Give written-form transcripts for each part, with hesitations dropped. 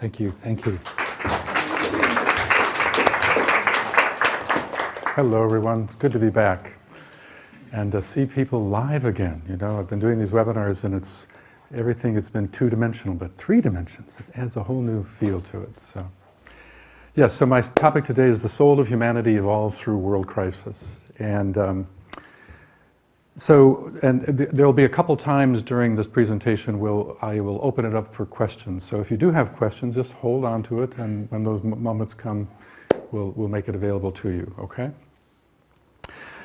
Thank you, thank you. Hello everyone, good to be back and to see people live again. You know, I've been doing these webinars and everything has been two-dimensional, but 3 dimensions. It adds a whole new feel to it. So, yes, so my topic today is the soul of humanity evolves through world crisis. And there'll be a couple times during this presentation I will open it up for questions. So if you do have questions, just hold on to it, and when those moments come, we'll make it available to you, okay?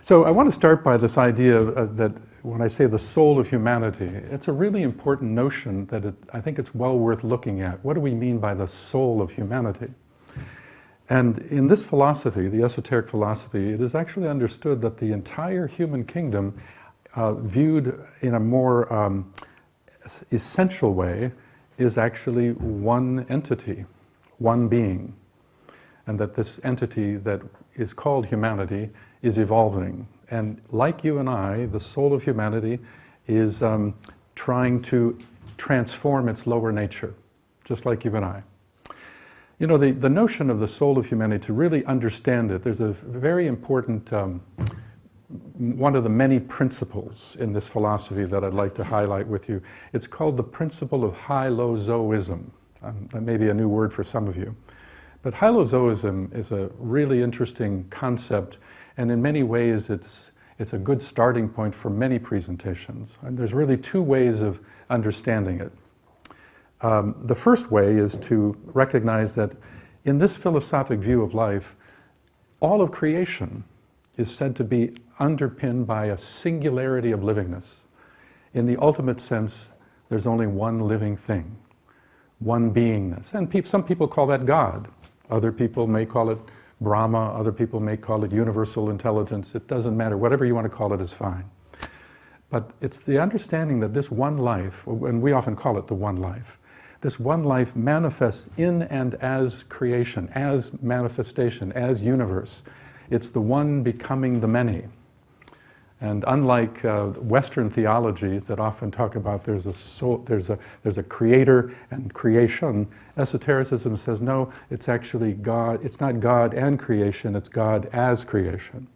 So I want to start by this idea that when I say the soul of humanity, it's a really important notion that I think it's well worth looking at. What do we mean by the soul of humanity? And in this philosophy, the esoteric philosophy, it is actually understood that the entire human kingdom, viewed in a more essential way, is actually one entity, one being. And that this entity that is called humanity is evolving. And like you and I, the soul of humanity is trying to transform its lower nature, just like you and I. You know, the notion of the soul of humanity, to really understand it, there's a very important, one of the many principles in this philosophy that I'd like to highlight with you. It's called the principle of hylozoism. That may be a new word for some of you. But hylozoism is a really interesting concept, and in many ways it's a good starting point for many presentations. And there's really 2 ways of understanding it. The first way is to recognize that in this philosophic view of life, all of creation is said to be underpinned by a singularity of livingness. In the ultimate sense, there's only one living thing, one beingness. And some people call that God. Other people may call it Brahma, other people may call it universal intelligence. It doesn't matter. Whatever you want to call it is fine. But it's the understanding that this one life, and we often call it the one life, this one life manifests in and as creation, as manifestation, as universe. It's the one becoming the many. And unlike Western theologies that often talk about there's a soul, there's a creator and creation, esotericism says no, it's actually God. It's not God and creation, it's God as creation.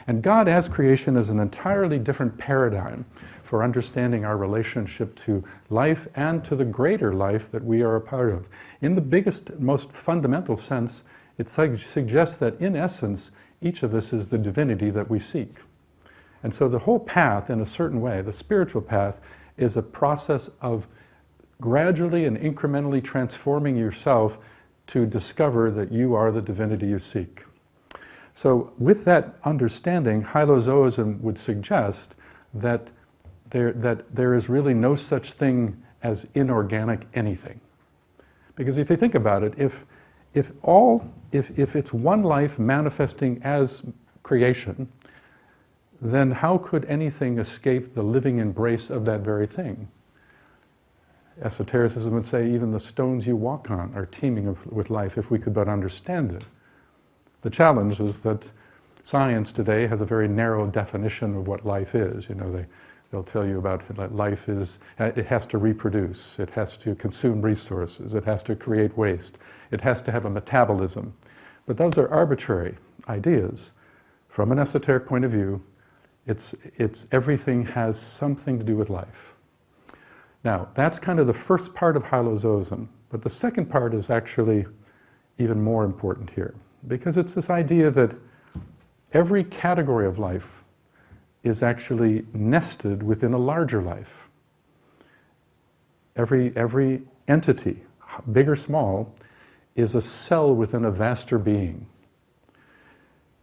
And God as creation is an entirely different paradigm for understanding our relationship to life and to the greater life that we are a part of. In the biggest, most fundamental sense, it suggests that in essence, each of us is the divinity that we seek. And so the whole path, in a certain way, the spiritual path, is a process of gradually and incrementally transforming yourself to discover that you are the divinity you seek. So with that understanding, hylozoism would suggest that there is really no such thing as inorganic anything. Because if you think about it, if it's one life manifesting as creation, then how could anything escape the living embrace of that very thing? Esotericism would say even the stones you walk on are teeming with life if we could but understand it. The challenge is that science today has a very narrow definition of what life is. You know, they'll tell you about life is, it has to reproduce, it has to consume resources, it has to create waste, it has to have a metabolism. But those are arbitrary ideas. From an esoteric point of view, it's everything has something to do with life. Now, that's kind of the first part of hylozoism, but the second part is actually even more important here, because it's this idea that every category of life is nested within a larger life. Every entity, big or small, is a cell within a vaster being.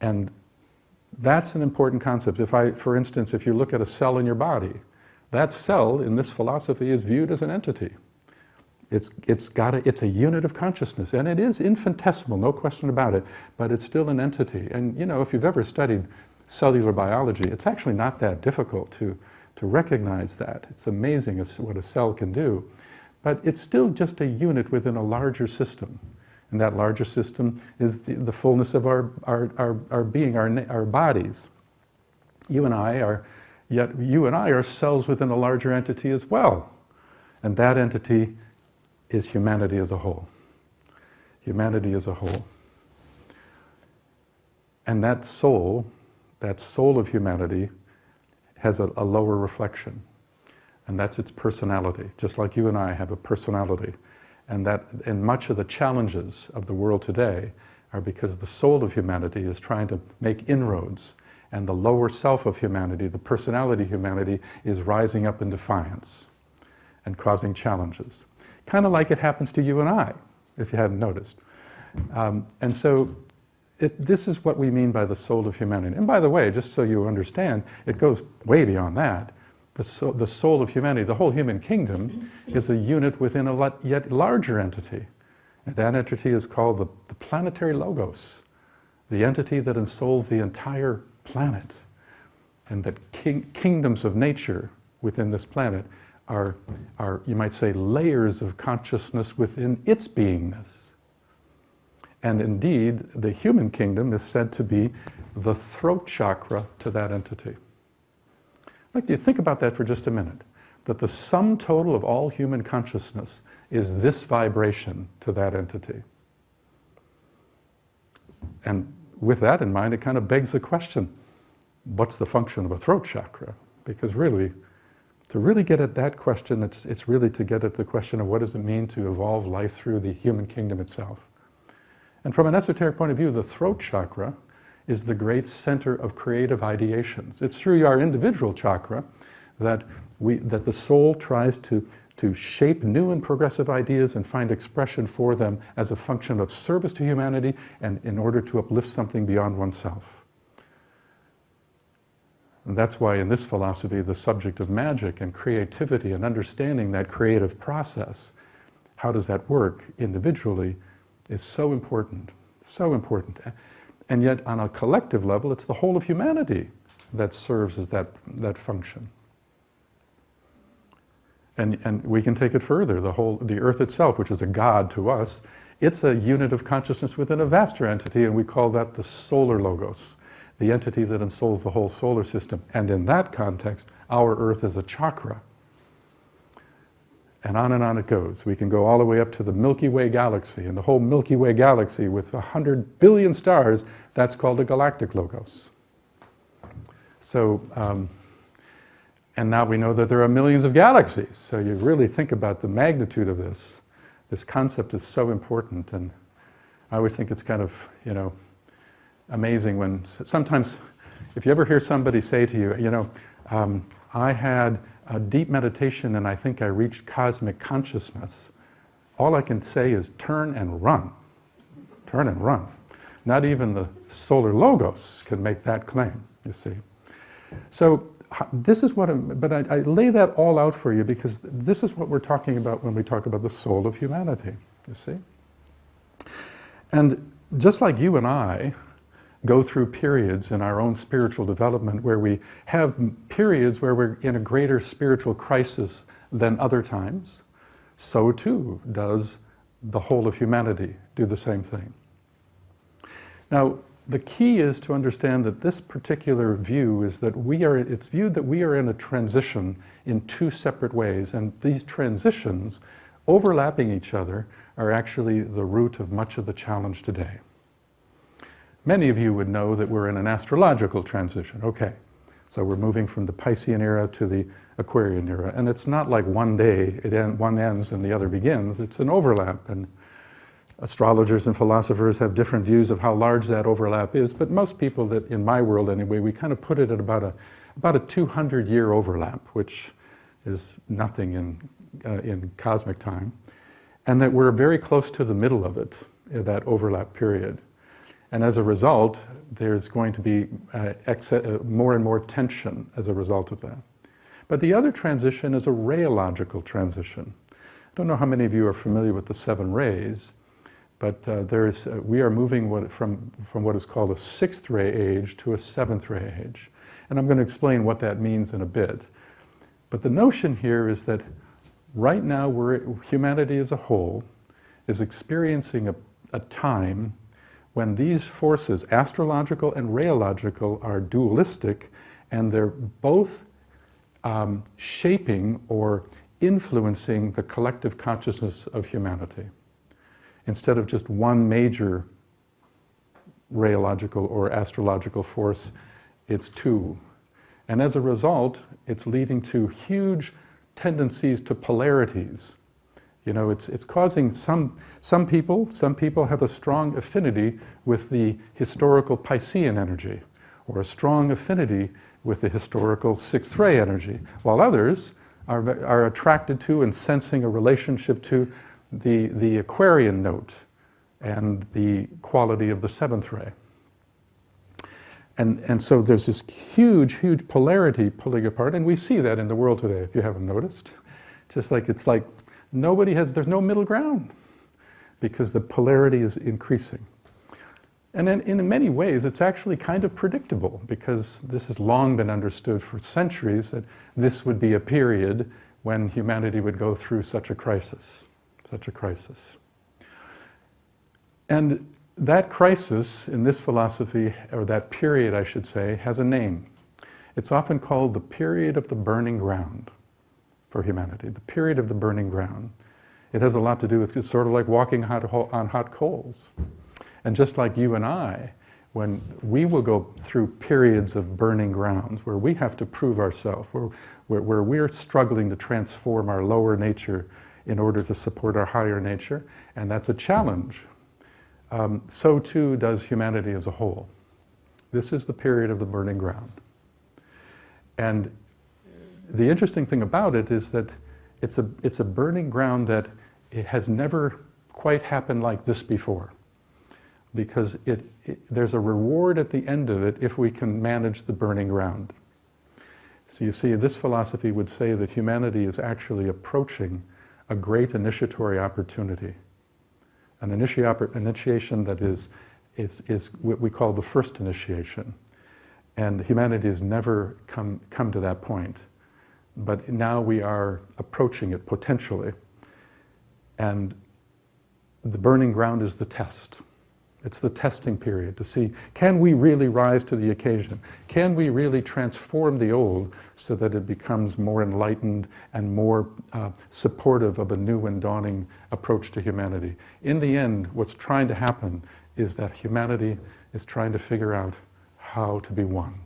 And that's an important concept. For instance, if you look at a cell in your body, that cell in this philosophy is viewed as an entity. It's a unit of consciousness, and it is infinitesimal, no question about it, but it's still an entity. And you know, if you've ever studied cellular biology, it's actually not that difficult to recognize that. It's amazing what a cell can do, but it's still just a unit within a larger system. And that larger system is the fullness of our being, our bodies. You and I are cells within a larger entity as well. And that entity is humanity as a whole. humanity as a whole. And that soul of humanity has a lower reflection. And that's its personality, just like you and I have a personality. And much of the challenges of the world today are because the soul of humanity is trying to make inroads, and the lower self of humanity, the personality of humanity, is rising up in defiance and causing challenges. Kind of like it happens to you and I, if you hadn't noticed. And so this is what we mean by the soul of humanity. And by the way, just so you understand, it goes way beyond that. The soul of humanity, the whole human kingdom, is a unit within a yet larger entity. And that entity is called the planetary logos, the entity that ensouls the entire planet. And that kingdoms of nature within this planet are, you might say, layers of consciousness within its beingness. And indeed, the human kingdom is said to be the throat chakra to that entity. I'd like you to think about that for just a minute, that the sum total of all human consciousness is this vibration to that entity. And with that in mind, it kind of begs the question, what's the function of a throat chakra? Because really, to really get at that question, it's really to get at the question of what does it mean to evolve life through the human kingdom itself. And from an esoteric point of view, the throat chakra is the great center of creative ideations. It's through our individual chakra that the soul tries to shape new and progressive ideas and find expression for them as a function of service to humanity and in order to uplift something beyond oneself. And that's why in this philosophy, the subject of magic and creativity and understanding that creative process, how does that work individually, is so important, so important. And yet on a collective level, it's the whole of humanity that serves as that function. And we can take it further. The earth itself, which is a god to us, it's a unit of consciousness within a vaster entity, and we call that the solar logos, the entity that ensouls the whole solar system. And in that context, our earth is a chakra. And on it goes. We can go all the way up to the Milky Way galaxy, and the whole Milky Way galaxy with 100 billion stars, that's called a galactic logos. So, and now we know that there are millions of galaxies. So you really think about the magnitude of this. This concept is so important, and I always think it's kind of, amazing when sometimes, if you ever hear somebody say to you, I had a deep meditation and I think I reached cosmic consciousness, all I can say is turn and run. Turn and run. Not even the solar logos can make that claim, you see. So this is what, but I lay that all out for you because this is what we're talking about when we talk about the soul of humanity, you see. And just like you and I go through periods in our own spiritual development where we have periods where we're in a greater spiritual crisis than other times, so too does the whole of humanity do the same thing. Now, the key is to understand that this particular view is that it's viewed that we are in a transition in two separate ways, and these transitions, overlapping each other, are actually the root of much of the challenge today. Many of you would know that we're in an astrological transition. Okay, so we're moving from the Piscean era to the Aquarian era, and it's not like one day one ends and the other begins. It's an overlap, and astrologers and philosophers have different views of how large that overlap is, but most people, that in my world anyway, we kind of put it at about a 200-year overlap, which is nothing in cosmic time, and that we're very close to the middle of it, that overlap period. And as a result, there's going to be more and more tension as a result of that. But the other transition is a rayological transition. I don't know how many of you are familiar with the 7 rays, but we are moving from what is called a 6th ray age to a 7th ray age. And I'm going to explain what that means in a bit. But the notion here is that right now humanity as a whole is experiencing a time when these forces, astrological and rayological, are dualistic, and they're both shaping or influencing the collective consciousness of humanity. Instead of just one major rheological or astrological force, it's two. And as a result, it's leading to huge tendencies to polarities. It's causing some people have a strong affinity with the historical Piscean energy, or a strong affinity with the historical sixth ray energy, while others are attracted to and sensing a relationship to the Aquarian note and the quality of the seventh ray. And so there's this huge polarity pulling apart, and we see that in the world today, if you haven't noticed. It's like there's no middle ground, because the polarity is increasing. And then in many ways, it's actually kind of predictable, because this has long been understood for centuries that this would be a period when humanity would go through such a crisis. And that crisis in this philosophy, or that period I should say, has a name. It's often called the period of the burning ground for humanity, the period of the burning ground. It has a lot to do with, it's sort of like walking on hot coals. And just like you and I, when we will go through periods of burning grounds where we have to prove ourselves, where we're struggling to transform our lower nature in order to support our higher nature, and that's a challenge. So too does humanity as a whole. This is the period of the burning ground. And the interesting thing about it is that it's a burning ground that it has never quite happened like this before. Because there's a reward at the end of it if we can manage the burning ground. So you see, this philosophy would say that humanity is actually approaching a great initiatory opportunity. An initiation that is what we call the first initiation. And humanity has never come to that point. But now we are approaching it potentially. And the burning ground is the test. It's the testing period to see, can we really rise to the occasion? Can we really transform the old so that it becomes more enlightened and more supportive of a new and dawning approach to humanity? In the end, what's trying to happen is that humanity is trying to figure out how to be one.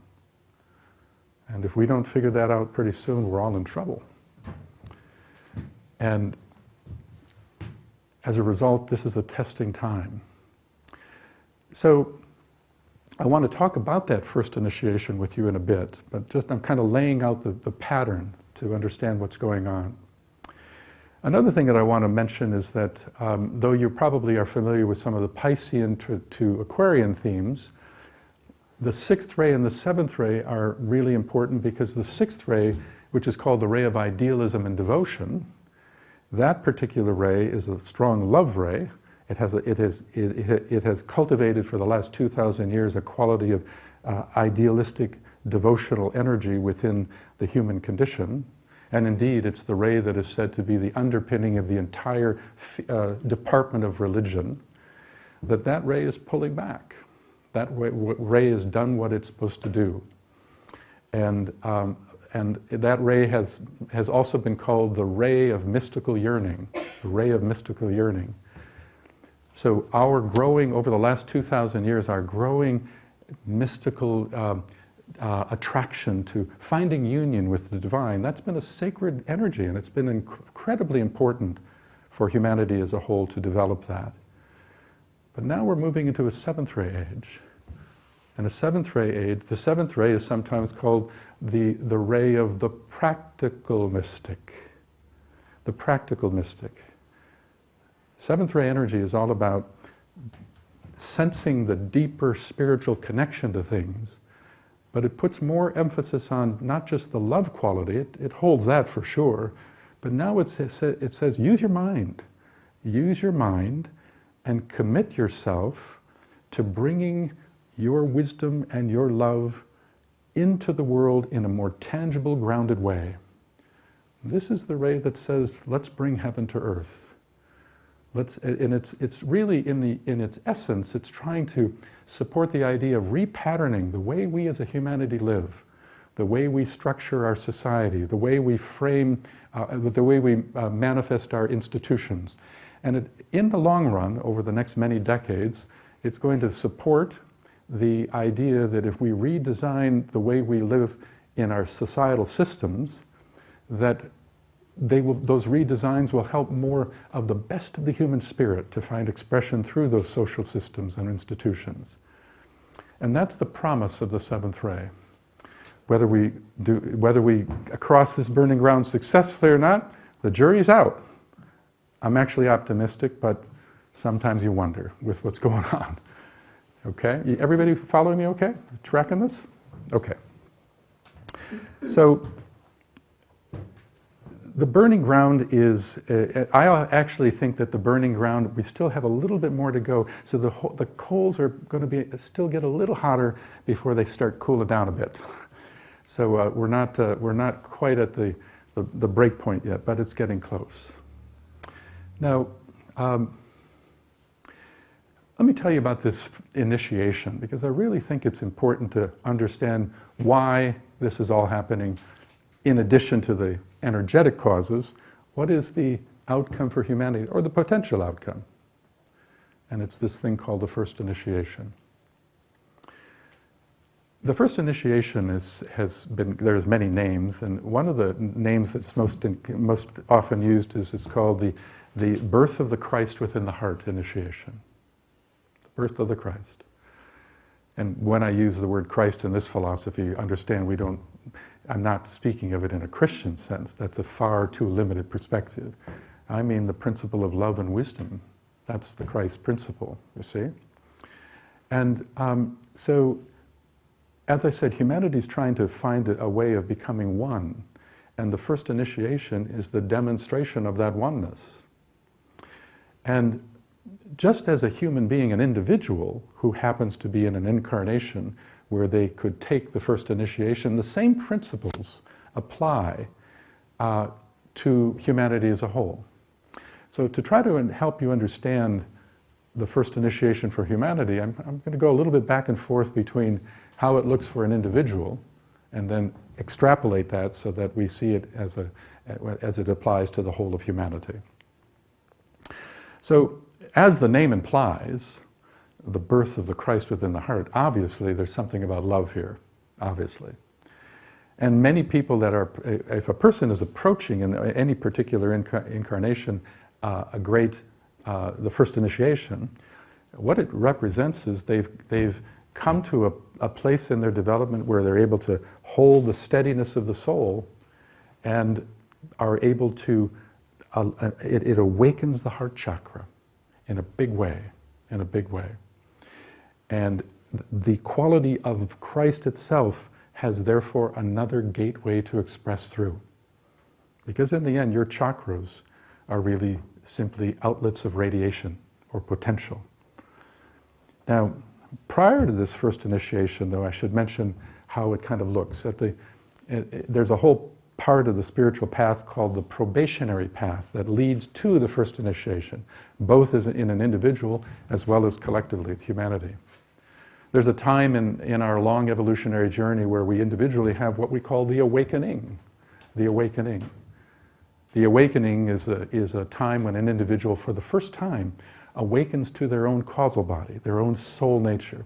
And if we don't figure that out pretty soon, we're all in trouble. And as a result, this is a testing time. So I want to talk about that first initiation with you in a bit, but just I'm kind of laying out the pattern to understand what's going on. Another thing that I want to mention is that though you probably are familiar with some of the Piscean to Aquarian themes, the sixth ray and the seventh ray are really important, because the sixth ray, which is called the ray of idealism and devotion, that particular ray is a strong love ray. It has cultivated for the last 2,000 years a quality of idealistic, devotional energy within the human condition. And indeed, it's the ray that is said to be the underpinning of the entire department of religion. That ray is pulling back. That ray has done what it's supposed to do. And that ray has also been called the ray of mystical yearning, the ray of mystical yearning. So our growing, over the last 2,000 years, our growing mystical attraction to finding union with the divine, that's been a sacred energy, and it's been incredibly important for humanity as a whole to develop that. But now we're moving into a seventh ray age. And the seventh ray is sometimes called the ray of the practical mystic. The practical mystic. Seventh ray energy is all about sensing the deeper spiritual connection to things, but it puts more emphasis on not just the love quality, it holds that for sure, but now it says use your mind. Use your mind and commit yourself to bringing your wisdom and your love into the world in a more tangible, grounded way. This is the ray that says, let's bring heaven to earth. And it's really, in its essence, it's trying to support the idea of repatterning the way we as a humanity live, the way we structure our society, the way we frame, the way we manifest our institutions. And in the long run, over the next many decades, it's going to support the idea that if we redesign the way we live in our societal systems, that those redesigns will help more of the best of the human spirit to find expression through those social systems and institutions. And that's the promise of the seventh ray. Whether we cross this burning ground successfully or not, the jury's out. I'm actually optimistic, but sometimes you wonder with what's going on. Okay? Everybody following me okay? Tracking this? Okay. So, the burning ground is, I actually think that the burning ground, we still have a little bit more to go. So the coals are going to still get a little hotter before they start cooling down a bit. So we're not quite at the break point yet, but it's getting close. Now, let me tell you about this initiation, because I really think it's important to understand why this is all happening. In addition to the energetic causes, what is the outcome for humanity, or the potential outcome? And it's this thing called the first initiation. The first initiation there's many names, and one of the names that's most often used is it's called the birth of the Christ within the heart initiation. The birth of the Christ. And when I use the word Christ in this philosophy, understand I'm not speaking of it in a Christian sense. That's a far too limited perspective. I mean the principle of love and wisdom. That's the Christ principle, you see. And so, as I said, humanity is trying to find a way of becoming one. And the first initiation is the demonstration of that oneness. And just as a human being, an individual who happens to be in an incarnation where they could take the first initiation, the same principles apply to humanity as a whole. So to try to help you understand the first initiation for humanity, I'm going to go a little bit back and forth between how it looks for an individual and then extrapolate that so that we see it as it applies to the whole of humanity. So, as the name implies, the birth of the Christ within the heart, obviously there's something about love here, obviously. And many people if a person is approaching in any particular incarnation the first initiation, what it represents is they've come to a place in their development where they're able to hold the steadiness of the soul and are able to, it awakens the heart chakra in a big way, And the quality of Christ itself has therefore another gateway to express through. Because in the end, your chakras are really simply outlets of radiation or potential. Now, prior to this first initiation, though, I should mention how it kind of looks. There's a whole part of the spiritual path called the probationary path that leads to the first initiation, both as in an individual as well as collectively, humanity. There's a time in our long evolutionary journey where we individually have what we call the awakening. The awakening. The awakening is a time when an individual, for the first time, awakens to their own causal body, their own soul nature.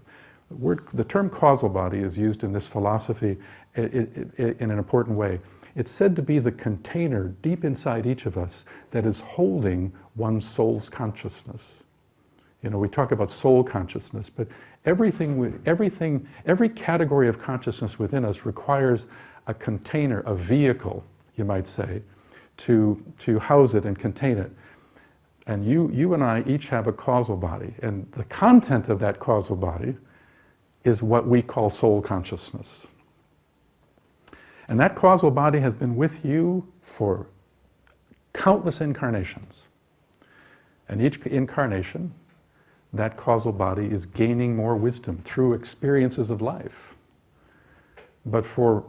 The term causal body is used in this philosophy in an important way. It's said to be the container deep inside each of us that is holding one's soul's consciousness. You know, we talk about soul consciousness, but every category of consciousness within us requires a container, a vehicle, you might say, to house it and contain it. And you and I each have a causal body, and the content of that causal body is what we call soul consciousness. And that causal body has been with you for countless incarnations. And each incarnation, that causal body is gaining more wisdom through experiences of life. But for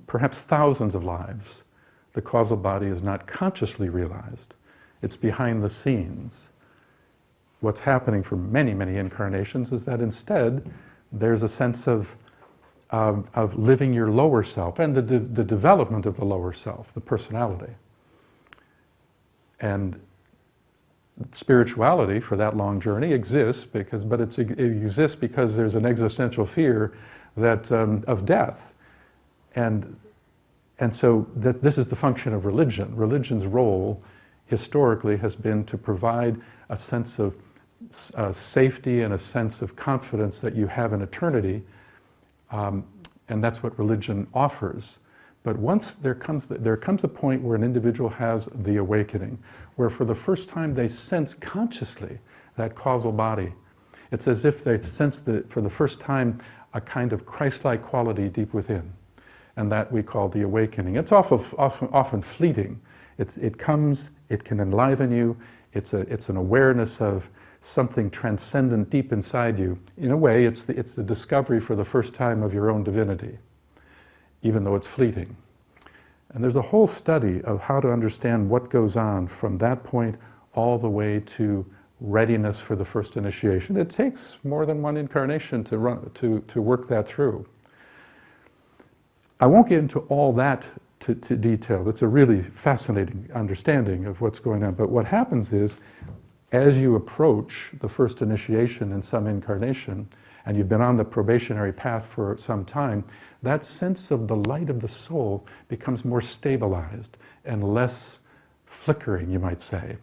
perhaps thousands of lives, the causal body is not consciously realized. It's behind the scenes. What's happening for many, many incarnations is that instead there's a sense of living your lower self and the development of the lower self, the personality. And spirituality for that long journey exists but it exists because there's an existential fear that of death, and so this is the function of religion. Religion's role historically has been to provide a sense of safety and a sense of confidence that you have in eternity, and that's what religion offers. But once there comes a point where an individual has the awakening, where for the first time they sense consciously that causal body. It's as if they sense for the first time a kind of Christ-like quality deep within, and that we call the awakening. It's often fleeting. It comes, it can enliven you, it's an awareness of something transcendent deep inside you. In a way, it's the discovery for the first time of your own divinity, even though it's fleeting. And there's a whole study of how to understand what goes on from that point all the way to readiness for the first initiation. It takes more than one incarnation to work that through. I won't get into all that to detail. It's a really fascinating understanding of what's going on. But what happens is, as you approach the first initiation in some incarnation, and you've been on the probationary path for some time, that sense of the light of the soul becomes more stabilized and less flickering, you might say.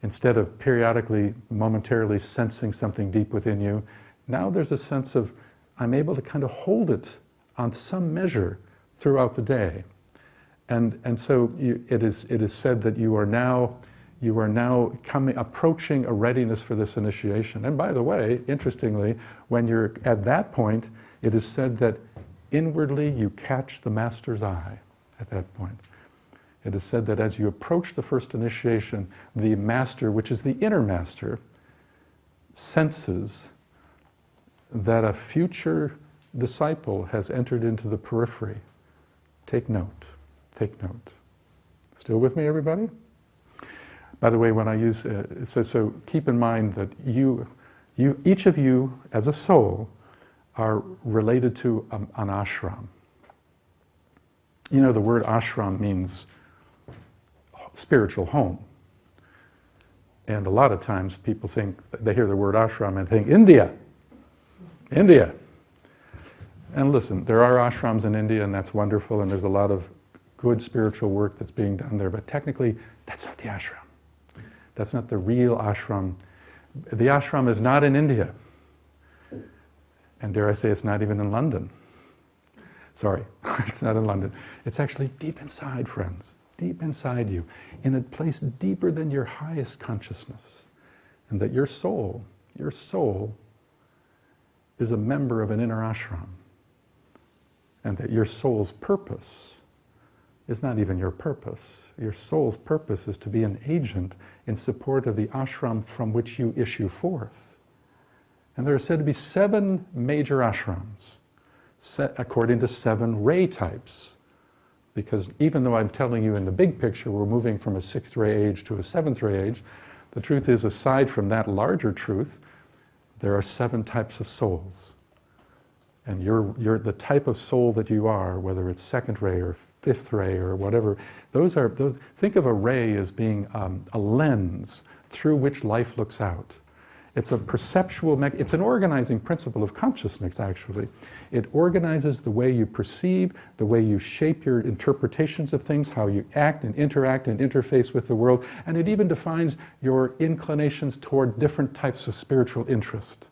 Instead of periodically, momentarily sensing something deep within you, now there's a sense of, I'm able to kind of hold it on some measure throughout the day. And so it is said that you are now approaching a readiness for this initiation. And by the way, interestingly, when you're at that point, it is said that inwardly you catch the master's eye at that point. It is said that as you approach the first initiation, the master, which is the inner master, senses that a future disciple has entered into the periphery. Take note. Take note. Still with me, everybody? By the way, when I use, so keep in mind that each of you as a soul are related to an ashram. You know, the word ashram means spiritual home. And a lot of times people think, they hear the word ashram and think, India. And listen, there are ashrams in India, and that's wonderful, and there's a lot of good spiritual work that's being done there, but technically, that's not the ashram. That's not the real ashram. The ashram is not in India. And dare I say, it's not even in London. Sorry, it's not in London. It's actually deep inside, friends, deep inside you, in a place deeper than your highest consciousness. And that your soul is a member of an inner ashram. And that your soul's purpose is not even your purpose. Your soul's purpose is to be an agent in support of the ashram from which you issue forth. And there are said to be 7 major ashrams, according to 7 ray types. Because even though I'm telling you in the big picture we're moving from a 6th ray age to a 7th ray age, the truth is, aside from that larger truth, there are 7 types of souls. And you're the type of soul that you are, whether it's 2nd ray or 5th ray or whatever, think of a ray as being a lens through which life looks out. It's a perceptual, it's an organizing principle of consciousness, actually. It organizes the way you perceive, the way you shape your interpretations of things, how you act and interact and interface with the world, and it even defines your inclinations toward different types of spiritual interest.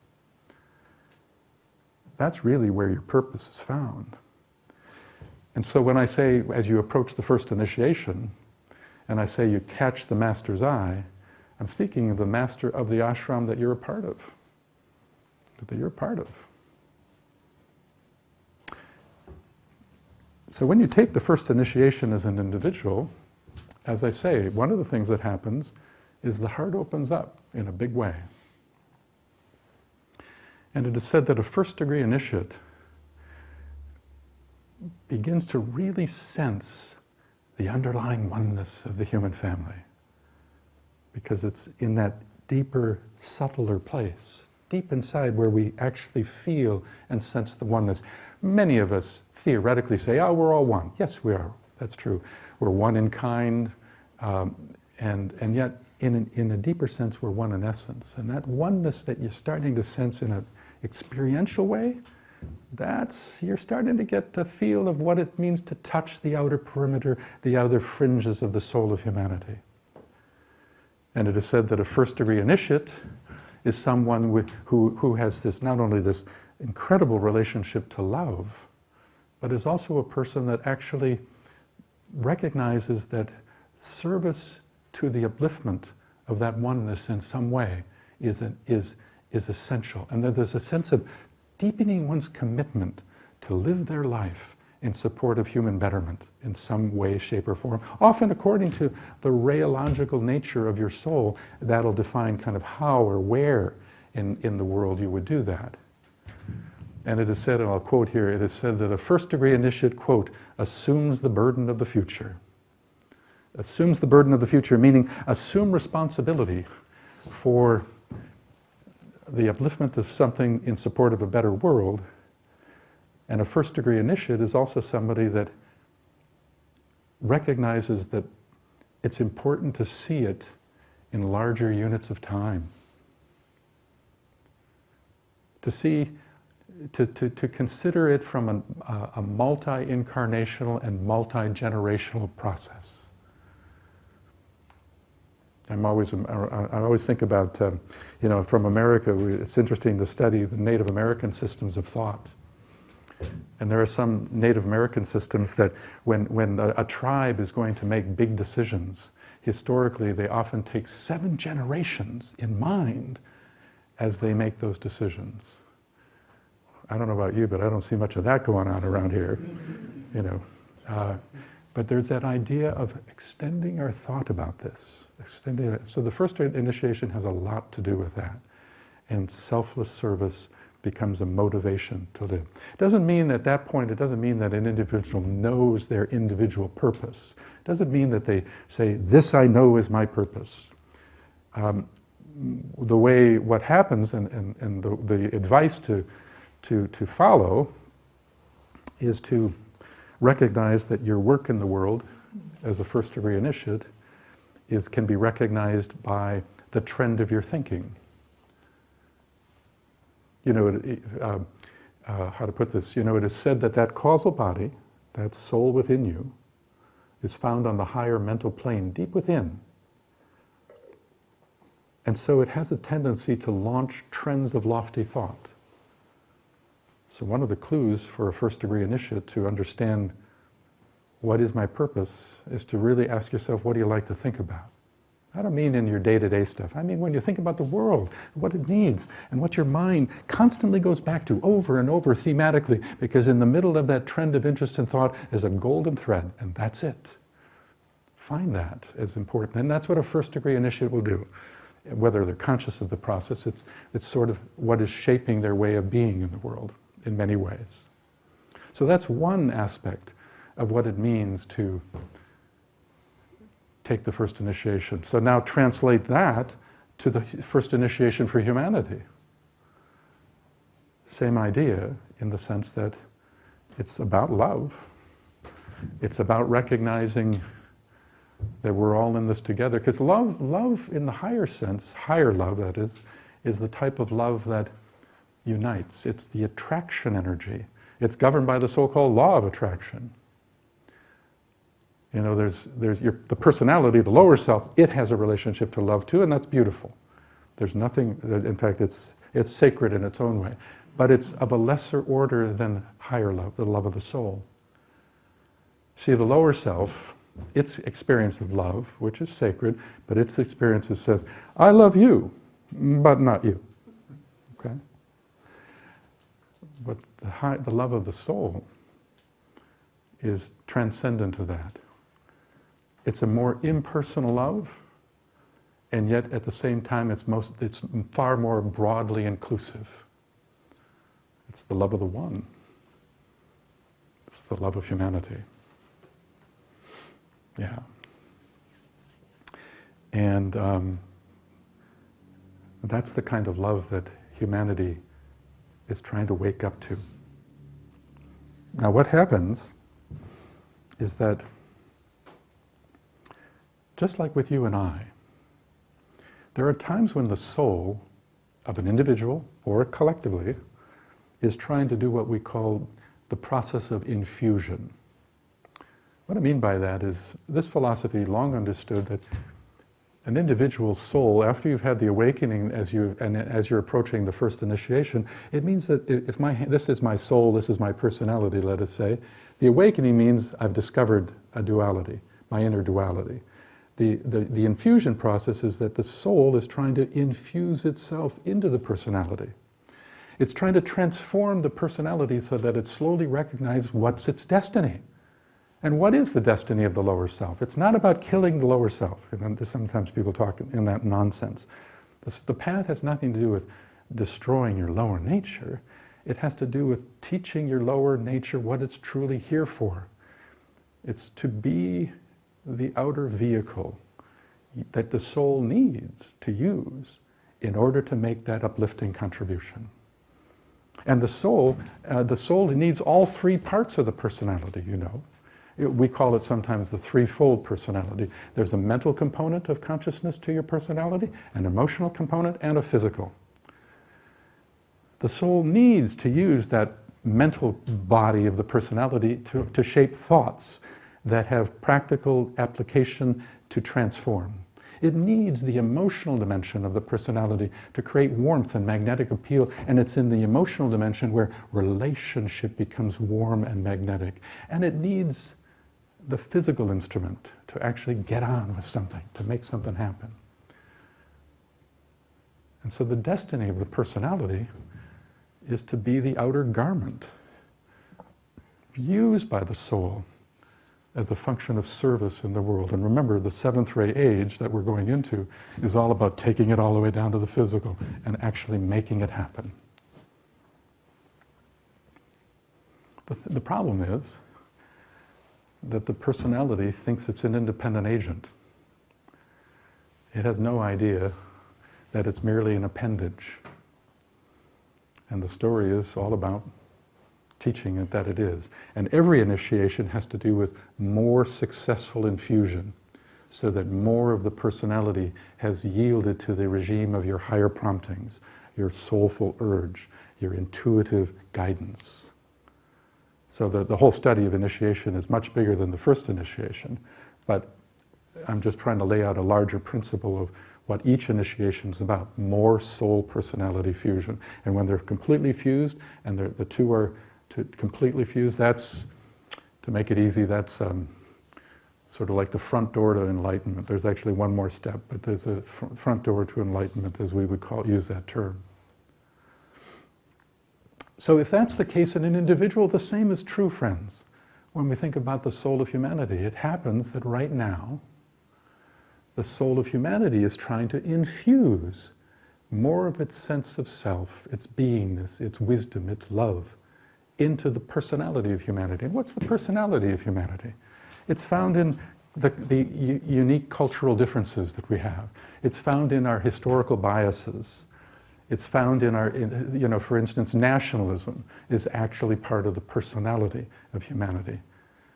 That's really where your purpose is found. And so when I say, as you approach the first initiation, and I say you catch the master's eye, I'm speaking of the master of the ashram that you're a part of. That you're a part of. So when you take the first initiation as an individual, as I say, one of the things that happens is the heart opens up in a big way. And it is said that a first-degree initiate begins to really sense the underlying oneness of the human family, because it's in that deeper, subtler place, deep inside, where we actually feel and sense the oneness. Many of us theoretically say, oh, we're all one. Yes, we are. That's true. We're one in kind, and yet in a deeper sense, we're one in essence. And that oneness that you're starting to sense in an experiential way, you're starting to get the feel of what it means to touch the outer perimeter, the outer fringes of the soul of humanity. And it is said that a first-degree initiate is someone who has this, not only this incredible relationship to love, but is also a person that actually recognizes that service to the upliftment of that oneness in some way is essential. And that there's a sense of deepening one's commitment to live their life in support of human betterment in some way, shape, or form. Often according to the rheological nature of your soul, that'll define kind of how or where in the world you would do that. And it is said, and I'll quote here, it is said that a first-degree initiate, quote, assumes the burden of the future. Assumes the burden of the future, meaning assume responsibility for the upliftment of something in support of a better world. And a first-degree initiate is also somebody that recognizes that it's important to see it in larger units of time. To consider it from a multi-incarnational and multi-generational process. I always think about, from America, it's interesting to study the Native American systems of thought. And there are some Native American systems that when a tribe is going to make big decisions, historically they often take 7 generations in mind as they make those decisions. I don't know about you, but I don't see much of that going on around here, But there's that idea of extending our thought about this. So the first initiation has a lot to do with that. And selfless service becomes a motivation to live. It doesn't mean at that point, it doesn't mean that an individual knows their individual purpose. It doesn't mean that they say, this I know is my purpose. What happens and the advice to follow is to recognize that your work in the world as a first-degree initiate can be recognized by the trend of your thinking. How to put this? It is said that causal body, that soul within you, is found on the higher mental plane, deep within. And so it has a tendency to launch trends of lofty thought. So one of the clues for a first-degree initiate to understand what is my purpose is to really ask yourself, what do you like to think about? I don't mean in your day-to-day stuff. I mean when you think about the world, what it needs, and what your mind constantly goes back to over and over thematically, because in the middle of that trend of interest and thought is a golden thread, and that's it. Find that as important, and that's what a first-degree initiate will do. Whether they're conscious of the process, it's sort of what is shaping their way of being in the world in many ways. So that's one aspect of what it means to take the first initiation. So now translate that to the first initiation for humanity. Same idea in the sense that it's about love. It's about recognizing that we're all in this together. Because love in the higher sense, higher love that is the type of love that unites. It's the attraction energy. It's governed by the so-called law of attraction. There's the personality, the lower self, it has a relationship to love too, and that's beautiful. There's nothing, in fact, it's sacred in its own way. But it's of a lesser order than higher love, the love of the soul. See, the lower self, its experience of love, which is sacred, but its experience says, I love you, but not you. Okay? But the love of the soul is transcendent to that. It's a more impersonal love, and yet at the same time it's far more broadly inclusive. It's the love of the one. It's the love of humanity. Yeah. And that's the kind of love that humanity is trying to wake up to. Now what happens is that just like with you and I, There are times when the soul of an individual or collectively is trying to do what we call the process of infusion. What I mean by that is this philosophy long understood that an individual's soul, after you've had the awakening as you're approaching the first initiation, it means that if this is my soul, this is my personality, let us say, the awakening means I've discovered a duality, my inner duality. The infusion process is that the soul is trying to infuse itself into the personality. It's trying to transform the personality so that it slowly recognizes what's its destiny. And what is the destiny of the lower self? It's not about killing the lower self. And sometimes people talk in that nonsense. The path has nothing to do with destroying your lower nature. It has to do with teaching your lower nature what it's truly here for. It's to be the outer vehicle that the soul needs to use in order to make that uplifting contribution. And the soul needs all three parts of the personality, you know. We call it sometimes the threefold personality. There's a mental component of consciousness to your personality, an emotional component, and a physical. The soul needs to use that mental body of the personality to shape thoughts that have practical application to transform. It needs the emotional dimension of the personality to create warmth and magnetic appeal, and it's in the emotional dimension where relationship becomes warm and magnetic. And it needs the physical instrument to actually get on with something, to make something happen. And so the destiny of the personality is to be the outer garment used by the soul as a function of service in the world. And remember, the seventh ray age that we're going into is all about taking it all the way down to the physical and actually making it happen. The problem is that the personality thinks it's an independent agent. It has no idea that it's merely an appendage. And the story is all about teaching it that it is. And every initiation has to do with more successful infusion, so that more of the personality has yielded to the regime of your higher promptings, your soulful urge, your intuitive guidance. So the whole study of initiation is much bigger than the first initiation, but I'm just trying to lay out a larger principle of what each initiation is about, more soul-personality fusion. And when they're completely fused, and the two are completely fused, that's, to make it easy, that's sort of like the front door to enlightenment. There's actually one more step, but there's a front door to enlightenment, as we would use that term. So if that's the case in an individual, the same is true, friends. When we think about the soul of humanity, it happens that right now, the soul of humanity is trying to infuse more of its sense of self, its beingness, its wisdom, its love, into the personality of humanity. And what's the personality of humanity? It's found in the unique cultural differences that we have. It's found in our historical biases. It's found in our, for instance, nationalism is actually part of the personality of humanity,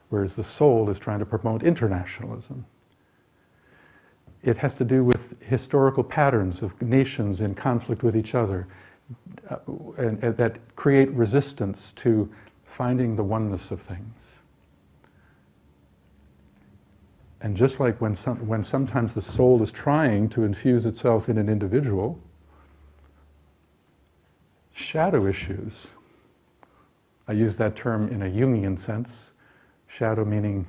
whereas the soul is trying to promote internationalism. It has to do with historical patterns of nations in conflict with each other, and that create resistance to finding the oneness of things. And just like when sometimes the soul is trying to infuse itself in an individual, shadow issues, I use that term in a Jungian sense, shadow meaning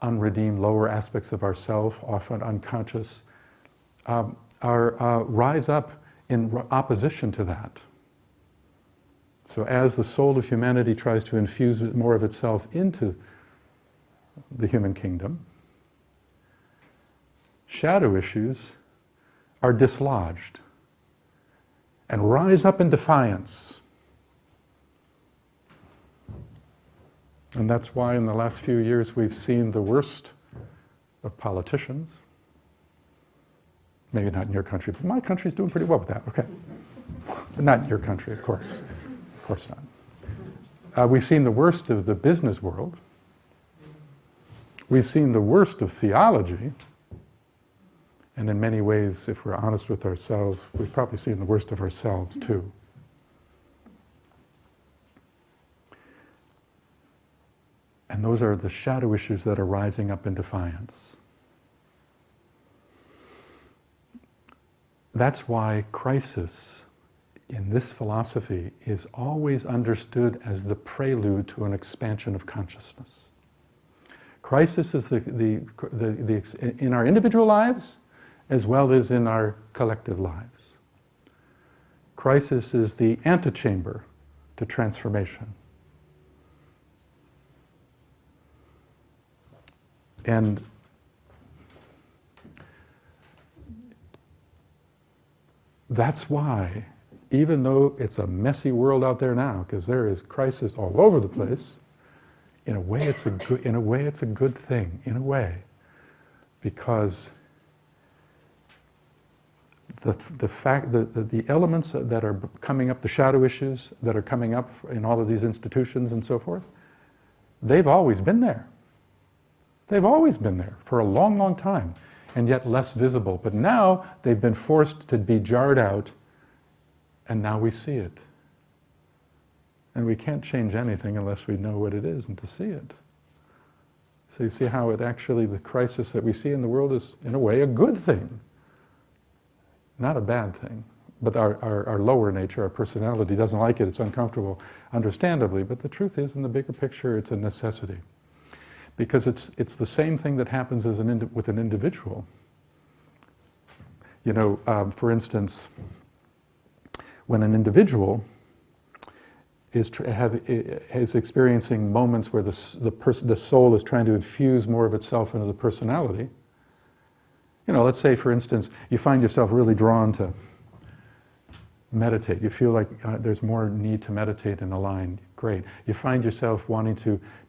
unredeemed lower aspects of ourself, often unconscious, rise up in opposition to that. So as the soul of humanity tries to infuse more of itself into the human kingdom, shadow issues are dislodged and rise up in defiance. And that's why in the last few years we've seen the worst of politicians. Maybe not in your country, but my country's doing pretty well with that, okay. But not in your country, of course. Of course not. We've seen the worst of the business world. We've seen the worst of theology. And in many ways, if we're honest with ourselves, we've probably seen the worst of ourselves too. And those are the shadow issues that are rising up in defiance. That's why crisis in this philosophy is always understood as the prelude to an expansion of consciousness. Crisis is in our individual lives as well as in our collective lives. Crisis is the antechamber to transformation. And that's why, even though it's a messy world out there now, because there is crisis all over the place, in a way it's a good thing, in a way, because the fact that the elements that are coming up, the shadow issues that are coming up in all of these institutions and so forth, they've always been there. They've always been there for a long, long time, and yet less visible. But now they've been forced to be jarred out, and now we see it. And we can't change anything unless we know what it is and to see it. So you see how the crisis that we see in the world is, in a way, a good thing. Not a bad thing. But our lower nature, our personality, doesn't like it, it's uncomfortable, understandably. But the truth is, in the bigger picture, it's a necessity. Because it's the same thing that happens with an individual. You know, for instance, when an individual is experiencing moments where the soul is trying to infuse more of itself into the personality. You know, let's say, for instance, you find yourself really drawn to meditate. You feel like there's more need to meditate and align. Great. You find yourself wanting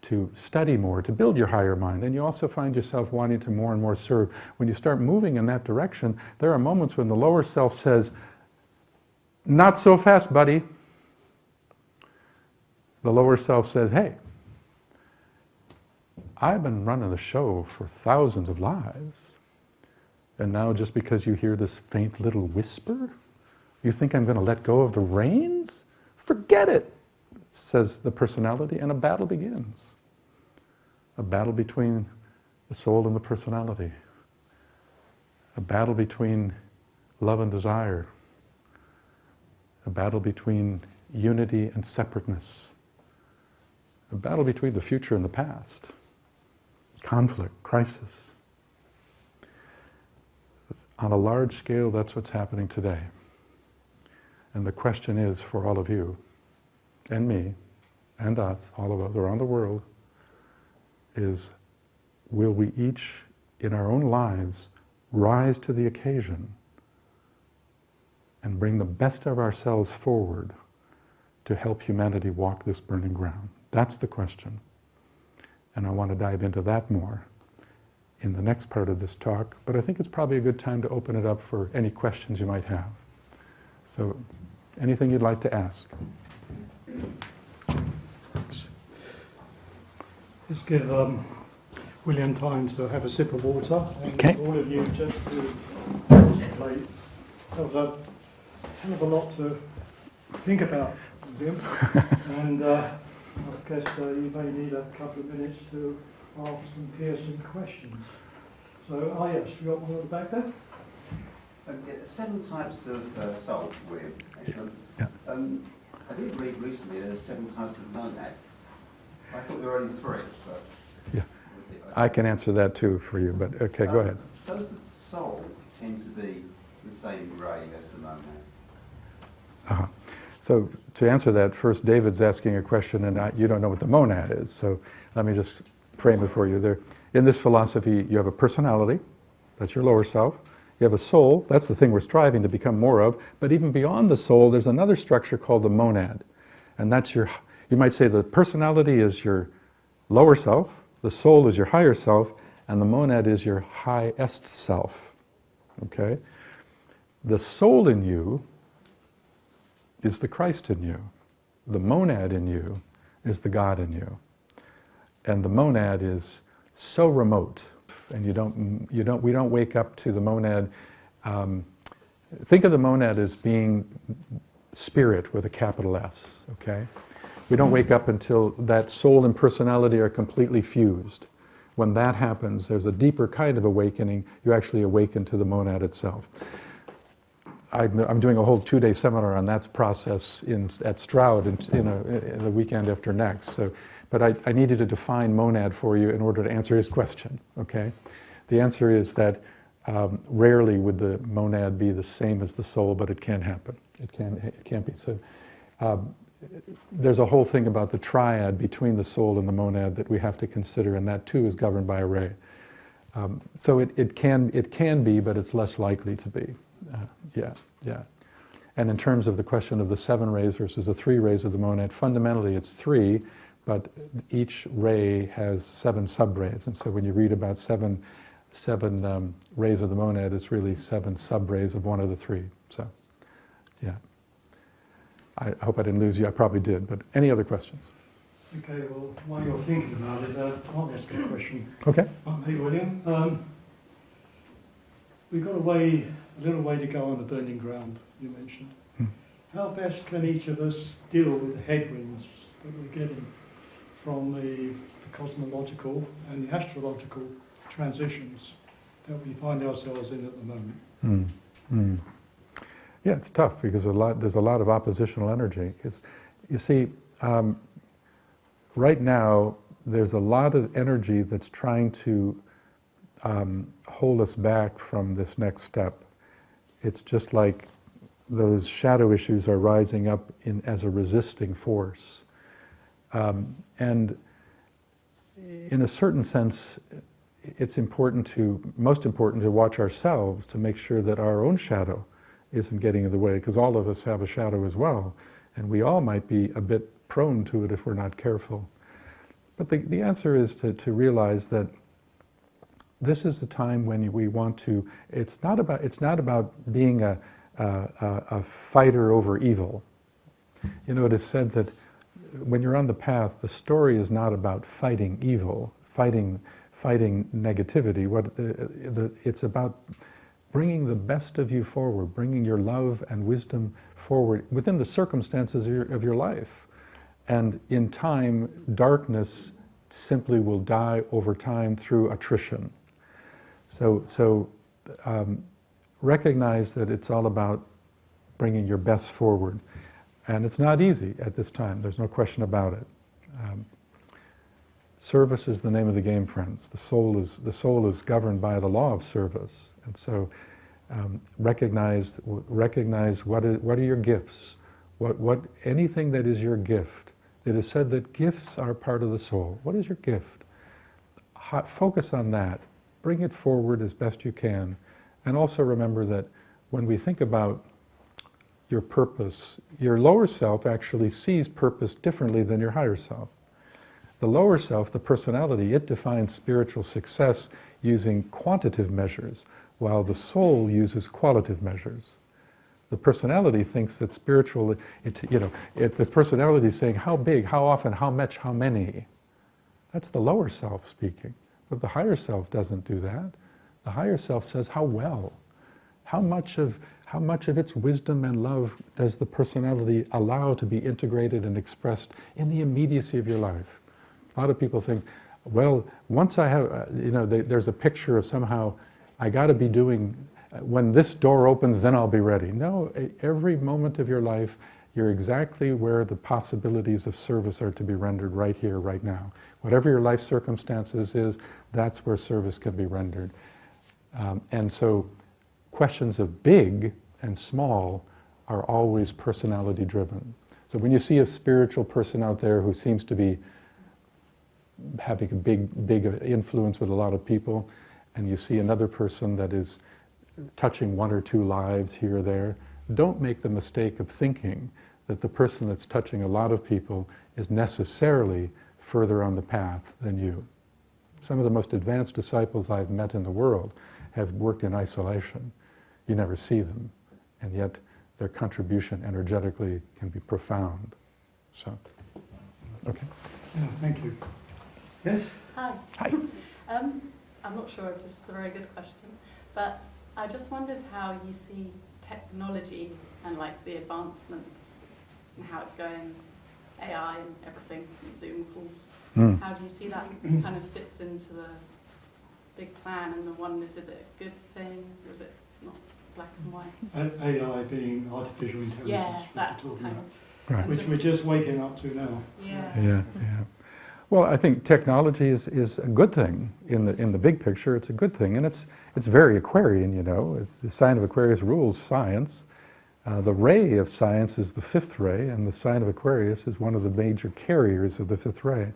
to study more, to build your higher mind, and you also find yourself wanting to more and more serve. When you start moving in that direction, there are moments when the lower self says, "Not so fast, buddy." The lower self says, "Hey, I've been running the show for thousands of lives, and now just because you hear this faint little whisper, you think I'm going to let go of the reins? Forget it," says the personality, and a battle begins. A battle between the soul and the personality. A battle between love and desire. A battle between unity and separateness. A battle between the future and the past. Conflict, crisis. On a large scale, that's what's happening today. And the question is, for all of you, and me, and us, all of us around the world, is will we each, in our own lives, rise to the occasion and bring the best of ourselves forward to help humanity walk this burning ground? That's the question. And I want to dive into that more in the next part of this talk, but I think it's probably a good time to open it up for any questions you might have. So, anything you'd like to ask? Let's give William time to have a sip of water. And okay. All of you just to contemplate. That was a hell of a lot to think about, William. And I guess you may need a couple of minutes to ask some piercing questions. So, yes, we got one at the back there. 7 types of soul, William. Excellent. Yeah. Have you read recently there's 7 types of monad? I thought there were only 3, but... Yeah. I can answer that too for you, but okay, go ahead. Does the soul tend to be the same ray as the monad? Uh-huh. So to answer that, first David's asking a question and you don't know what the monad is, so let me just frame it for you. There, in this philosophy, you have a personality, that's your lower self. You have a soul, that's the thing we're striving to become more of, but even beyond the soul, there's another structure called the monad. And that's you might say the personality is your lower self, the soul is your higher self, and the monad is your highest self. Okay? The soul in you is the Christ in you. The monad in you is the God in you. And the monad is so remote, and we don't wake up to the monad. Think of the monad as being spirit with a capital S, okay? We don't wake up until that soul and personality are completely fused. When that happens, there's a deeper kind of awakening. You actually awaken to the monad itself. I'm doing a whole 2-day seminar on that process at Stroud in the weekend after next. So, but I needed to define monad for you in order to answer his question, okay? The answer is that rarely would the monad be the same as the soul, but it can happen. It can be. So there's a whole thing about the triad between the soul and the monad that we have to consider, and that too is governed by a ray. So it can be, but it's less likely to be. Yeah. And in terms of the question of the 7 rays versus the 3 rays of the monad, fundamentally it's 3, but each ray has 7 sub-rays. And so when you read about seven rays of the monad, it's really 7 sub-rays of one of the 3. So, yeah. I hope I didn't lose you. I probably did. But any other questions? Okay, well, while you're thinking about it, I'll ask a question. Okay. Hey, William. We've got a little way to go on the burning ground, you mentioned. How best can each of us deal with the headwinds that we're getting from the cosmological and the astrological transitions that we find ourselves in at the moment? Yeah, it's tough because there's a lot of oppositional energy. Because you see, right now there's a lot of energy that's trying to hold us back from this next step. It's just like those shadow issues are rising up as a resisting force. And in a certain sense, it's most important to watch ourselves to make sure that our own shadow isn't getting in the way, because all of us have a shadow as well, and we all might be a bit prone to it if we're not careful. But the answer is to realize that this is the time when we want to. It's not about being a fighter over evil. You know, it is said that when you're on the path, the story is not about fighting evil, fighting negativity. It's about bringing the best of you forward, bringing your love and wisdom forward within the circumstances of your life. And in time, darkness simply will die over time through attrition. So recognize that it's all about bringing your best forward. And it's not easy at this time, there's no question about it. Service is the name of the game, friends. The soul is governed by the law of service. And so recognize what are your gifts, what anything that is your gift. It is said that gifts are part of the soul. What is your gift? Focus on that. Bring it forward as best you can. And also remember that when we think about your purpose, your lower self actually sees purpose differently than your higher self. The lower self, the personality, it defines spiritual success using quantitative measures, while the soul uses qualitative measures. The personality thinks that the personality is saying how big, how often, how much, how many. That's the lower self speaking. But the higher self doesn't do that. The higher self says how well, how much of its wisdom and love does the personality allow to be integrated and expressed in the immediacy of your life. A lot of people think, well, once I have, there's a picture of somehow I got to be doing, when this door opens, then I'll be ready. No, every moment of your life, you're exactly where the possibilities of service are to be rendered right here, right now. Whatever your life circumstances is, that's where service can be rendered. And so questions of big and small are always personality driven. So when you see a spiritual person out there who seems to be having a big influence with a lot of people, and you see another person that is touching 1 or 2 lives here or there, don't make the mistake of thinking that the person that's touching a lot of people is necessarily further on the path than you. Some of the most advanced disciples I've met in the world have worked in isolation. You never see them, and yet their contribution energetically can be profound. So, okay. Yeah, thank you. Yes? Hi. Hi. I'm not sure if this is a very good question, but I just wondered how you see technology and like the advancements and how it's going, AI and everything, Zoom calls. Mm. How do you see that kind of fits into the big plan and the oneness? Is it a good thing or is it not black and white? AI being artificial intelligence, Yeah, which that we're talking kind about, of. Right. which we're just waking up to now. Yeah. Yeah, yeah. Well, I think technology is a good thing in the big picture. It's a good thing, and it's very Aquarian. You know, it's the sign of Aquarius rules science. The ray of science is the fifth ray, and the sign of Aquarius is one of the major carriers of the fifth ray.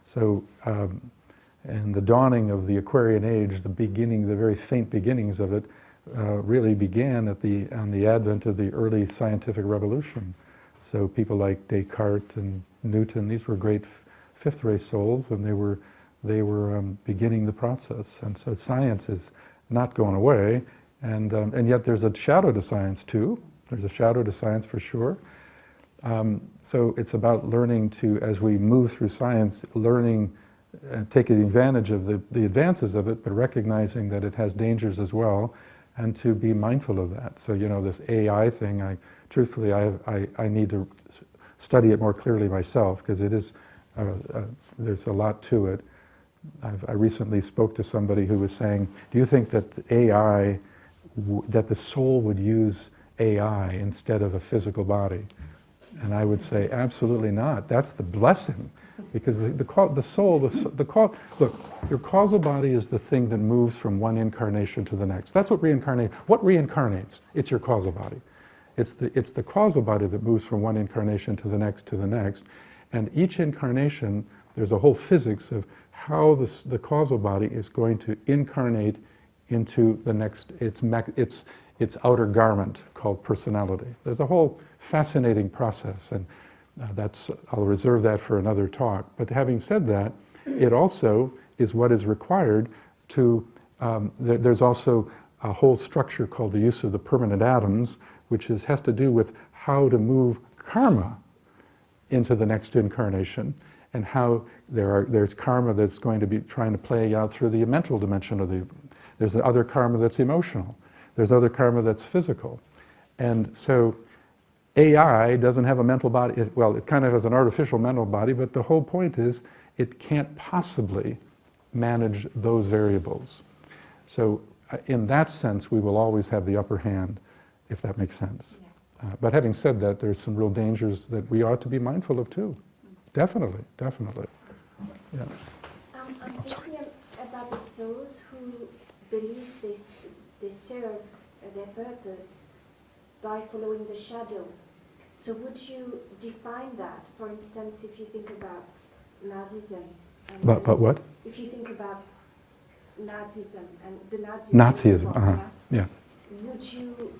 So, and the dawning of the Aquarian age, the beginning, the very faint beginnings of it, really began on the advent of the early scientific revolution. So people like Descartes and Newton, these were great fifth ray souls, and they were beginning the process. And so science is not going away, and yet there's a shadow to science too. There's a shadow to science for sure. So it's about learning to, as we move through science, learning, taking advantage of the advances of it, but recognizing that it has dangers as well, and to be mindful of that. So you know, this AI thing, truthfully, I need to study it more clearly myself, because it is, there's a lot to it. I recently spoke to somebody who was saying, do you think that AI, that the soul would use AI instead of a physical body? And I would say, absolutely not. That's the blessing. Because the soul, look, your causal body is the thing that moves from one incarnation to the next. That's what reincarnates? It's your causal body. It's the causal body that moves from one incarnation to the next, and each incarnation, there's a whole physics of how the causal body is going to incarnate into the next, its outer garment called personality. There's a whole fascinating process, and I'll reserve that for another talk. But having said that, it also is what is required to, there's also a whole structure called the use of the permanent atoms, which has to do with how to move karma into the next incarnation, and how there's karma that's going to be trying to play out through the mental dimension there's other karma that's emotional, there's other karma that's physical. And so AI doesn't have a mental body. It kind of has an artificial mental body, but the whole point is it can't possibly manage those variables. So in that sense, we will always have the upper hand, if that makes sense. Yeah. But having said that, there's some real dangers that we ought to be mindful of too. Definitely, definitely. Yeah. I'm thinking about the souls who believe they serve their purpose by following the shadow. So would you define that? For instance, if you think about Nazism. But what? If you think about Nazism and the Nazis. Nazism, yeah. Would you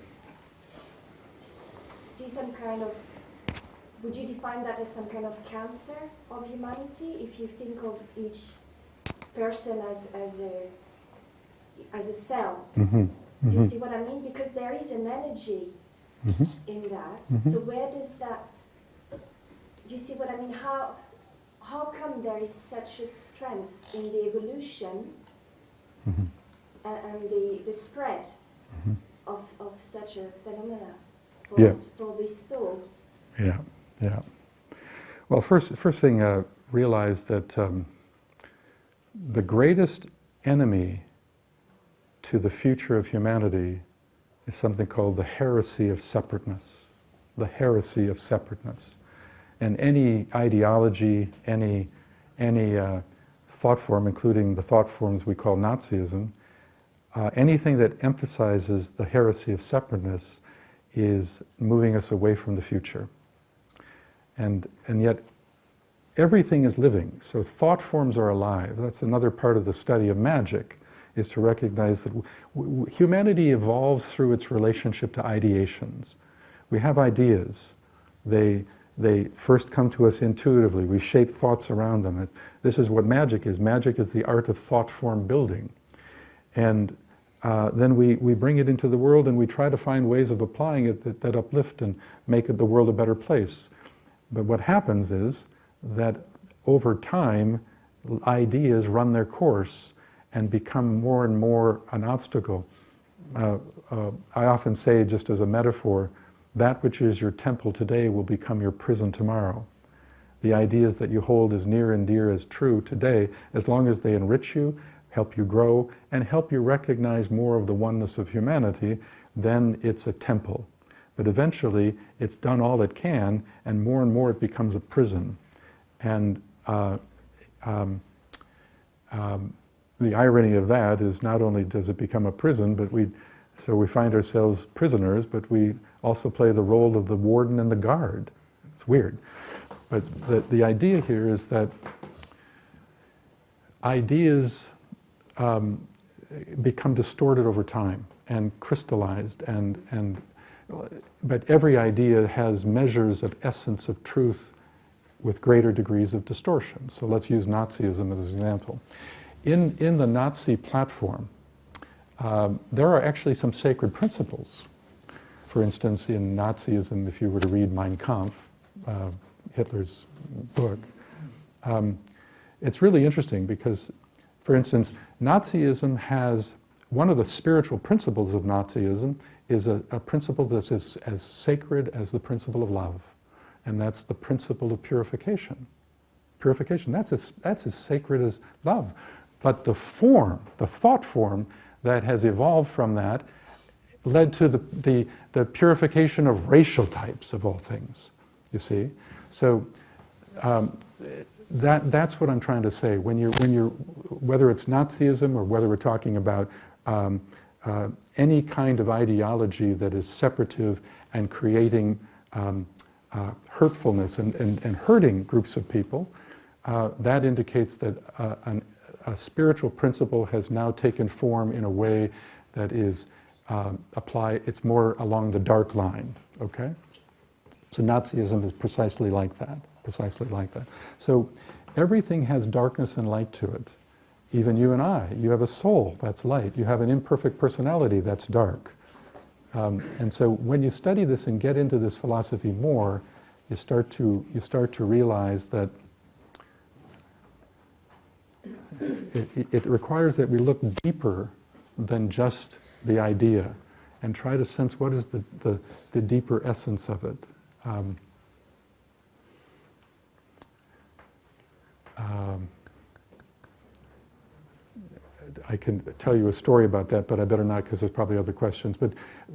see some kind of, would you define that as some kind of cancer of humanity? If you think of each person as a cell. Mm-hmm. Mm-hmm. Do you see what I mean? Because there is an energy in that. Mm-hmm. So where does that, do you see what I mean? How come there is such a strength in the evolution and the spread of such a phenomena for these souls? Yeah, yeah. Well, first thing, realize that the greatest enemy to the future of humanity is something called the heresy of separateness. The heresy of separateness. And any ideology, any thought form, including the thought forms we call Nazism, anything that emphasizes the heresy of separateness is moving us away from the future. And yet, everything is living, so thought forms are alive. That's another part of the study of magic, is to recognize that humanity evolves through its relationship to ideations. We have ideas. They first come to us intuitively. We shape thoughts around them. This is what magic is. Magic is the art of thought form building. And then we bring it into the world, and we try to find ways of applying it that uplift and make the world a better place. But what happens is that over time, ideas run their course, and become more and more an obstacle. I often say, just as a metaphor, that which is your temple today will become your prison tomorrow. The ideas that you hold as near and dear as true today, as long as they enrich you, help you grow, and help you recognize more of the oneness of humanity, then it's a temple. But eventually, it's done all it can, and more it becomes a prison. And the irony of that is not only does it become a prison, but we find ourselves prisoners, but we also play the role of the warden and the guard. It's weird. But the idea here is that ideas become distorted over time and crystallized, but every idea has measures of essence of truth with greater degrees of distortion. So let's use Nazism as an example. In the Nazi platform, there are actually some sacred principles. For instance, in Nazism, if you were to read Mein Kampf, Hitler's book, it's really interesting because, for instance, Nazism has, one of the spiritual principles of Nazism is a principle that's as sacred as the principle of love, and that's the principle of purification. Purification, that's as sacred as love. But the form, the thought form that has evolved from that led to the purification of racial types of all things, you see. So that's what I'm trying to say. When you're whether it's Nazism or whether we're talking about any kind of ideology that is separative and creating hurtfulness and hurting groups of people, that indicates that a spiritual principle has now taken form in a way that is it's more along the dark line, okay? So Nazism is precisely like that. So everything has darkness and light to it. Even you and I, you have a soul, that's light. You have an imperfect personality, that's dark. And so when you study this and get into this philosophy more, you start to realize that it requires that we look deeper than just the idea and try to sense what is the deeper essence of it. I can tell you a story about that, but I better not because there's probably other questions. But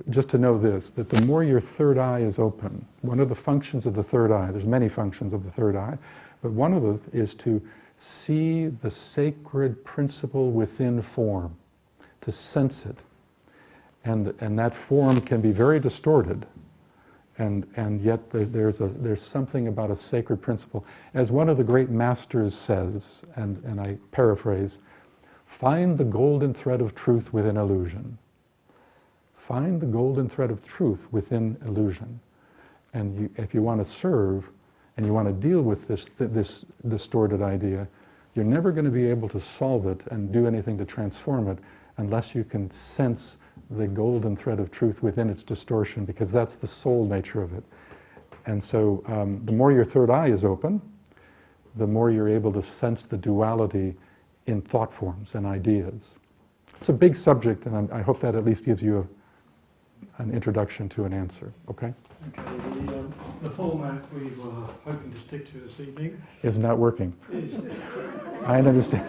just to know this, that the more your third eye is open, one of the functions of the third eye, there's many functions of the third eye, but one of them is to see the sacred principle within form, to sense it. And that form can be very distorted, and yet there's something about a sacred principle. As one of the great masters says, and I paraphrase, find the golden thread of truth within illusion. Find the golden thread of truth within illusion. And if you want to serve, and you want to deal with this distorted idea, you're never going to be able to solve it and do anything to transform it unless you can sense the golden thread of truth within its distortion, because that's the soul nature of it. And so the more your third eye is open, the more you're able to sense the duality in thought forms and ideas. It's a big subject, and I hope that at least gives you an introduction to an answer, okay? Okay, the format we were hoping to stick to this evening It's not working. is, I understand.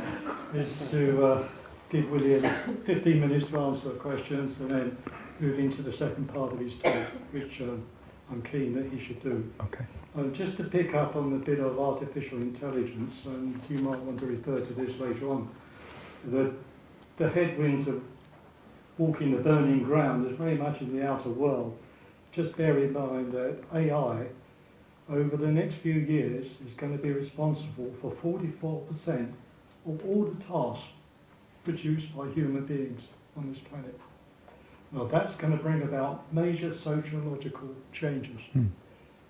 is to give William 15 minutes to answer the questions and then move into the second part of his talk, which I'm keen that he should do. Okay. Just to pick up on the bit of artificial intelligence, and you might want to refer to this later on, the headwinds of walking the burning ground is very much in the outer world. Just bear in mind that AI, over the next few years, is going to be responsible for 44% of all the tasks produced by human beings on this planet. Now that's going to bring about major sociological changes.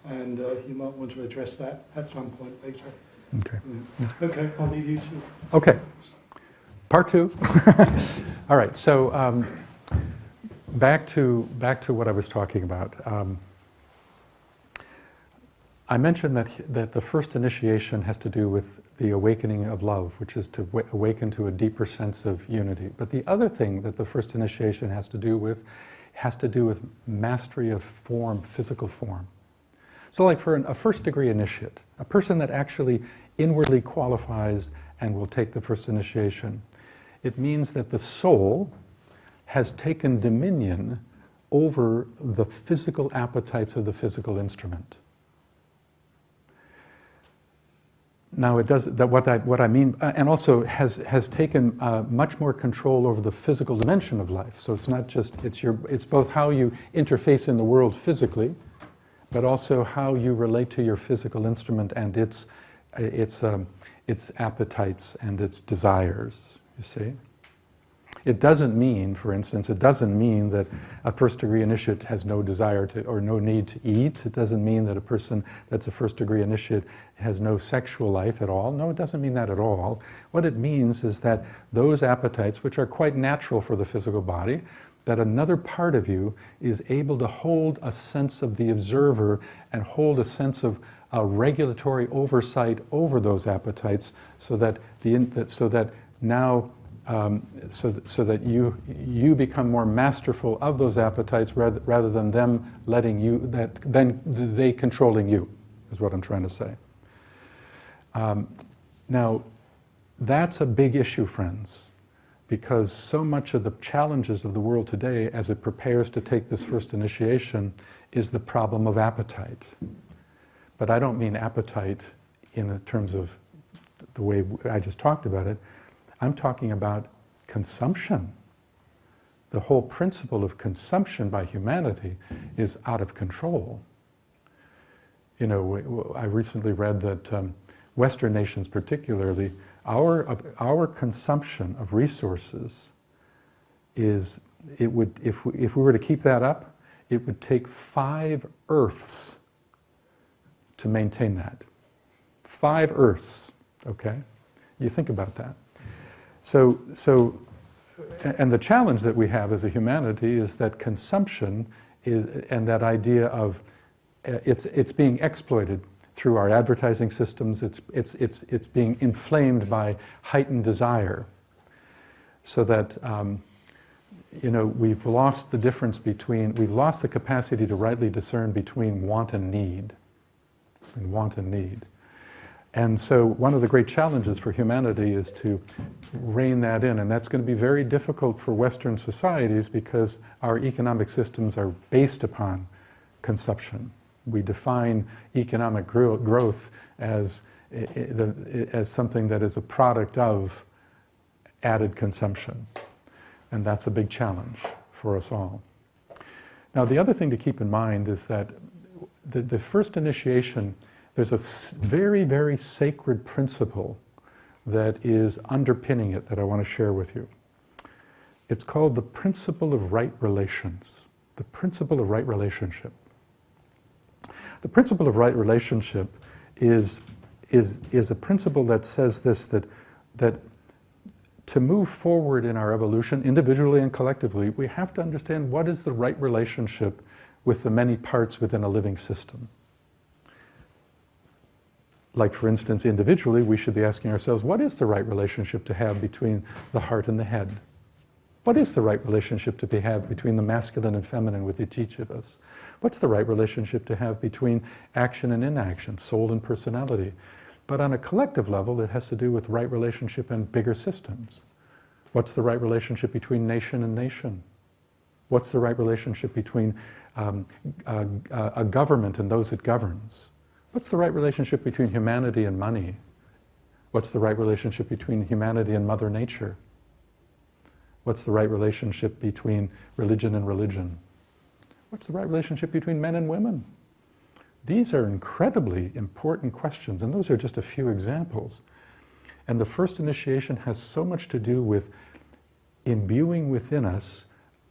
And you might want to address that at some point later. Okay. Yeah. Okay, I'll leave you to. Okay. Part two. All right. So back to what I was talking about. I mentioned that the first initiation has to do with the awakening of love, which is to awaken to a deeper sense of unity. But the other thing that the first initiation has to do with mastery of form, physical form. So like for a first degree initiate, a person that actually inwardly qualifies and will take the first initiation, it means that the soul has taken dominion over the physical appetites of the physical instrument. Now it does that. What I mean, and also has taken much more control over the physical dimension of life. So it's not just it's both how you interface in the world physically, but also how you relate to your physical instrument and its appetites and its desires. You see. It doesn't mean, for instance, it doesn't mean that a first degree initiate has no desire to or no need to eat. It doesn't mean that a person that's a first degree initiate has no sexual life at all. No, it doesn't mean that at all. What it means is that those appetites, which are quite natural for the physical body, that another part of you is able to hold a sense of the observer and hold a sense of a regulatory oversight over those appetites, so that you become more masterful of those appetites rather than them letting you, than they controlling you, is what I'm trying to say. Now, that's a big issue, friends, because so much of the challenges of the world today, as it prepares to take this first initiation, is the problem of appetite. But I don't mean appetite in terms of the way I just talked about it. I'm talking about consumption. The whole principle of consumption by humanity is out of control. You know, I recently read that Western nations particularly, our consumption of resources if we were to keep that up, it would take 5 Earths to maintain that. 5 Earths, okay? You think about that. So, and the challenge that we have as a humanity is that consumption and that idea of it's being exploited through our advertising systems. It's being inflamed by heightened desire, so that we've lost the capacity to rightly discern between want and need, And so one of the great challenges for humanity is to rein that in, and that's going to be very difficult for Western societies because our economic systems are based upon consumption. We define economic growth as something that is a product of added consumption, and that's a big challenge for us all. Now, the other thing to keep in mind is that the first initiation, there's a very, very sacred principle that is underpinning it that I want to share with you. It's called the principle of right relations, the principle of right relationship. The principle of right relationship is a principle that says this, that to move forward in our evolution, individually and collectively, we have to understand what is the right relationship with the many parts within a living system. Like, for instance, individually, we should be asking ourselves, what is the right relationship to have between the heart and the head? What is the right relationship to have between the masculine and feminine within each of us? What's the right relationship to have between action and inaction, soul and personality? But on a collective level, it has to do with right relationship and bigger systems. What's the right relationship between nation and nation? What's the right relationship between a government and those it governs? What's the right relationship between humanity and money? What's the right relationship between humanity and Mother Nature? What's the right relationship between religion and religion? What's the right relationship between men and women? These are incredibly important questions, and those are just a few examples. And the first initiation has so much to do with imbuing within us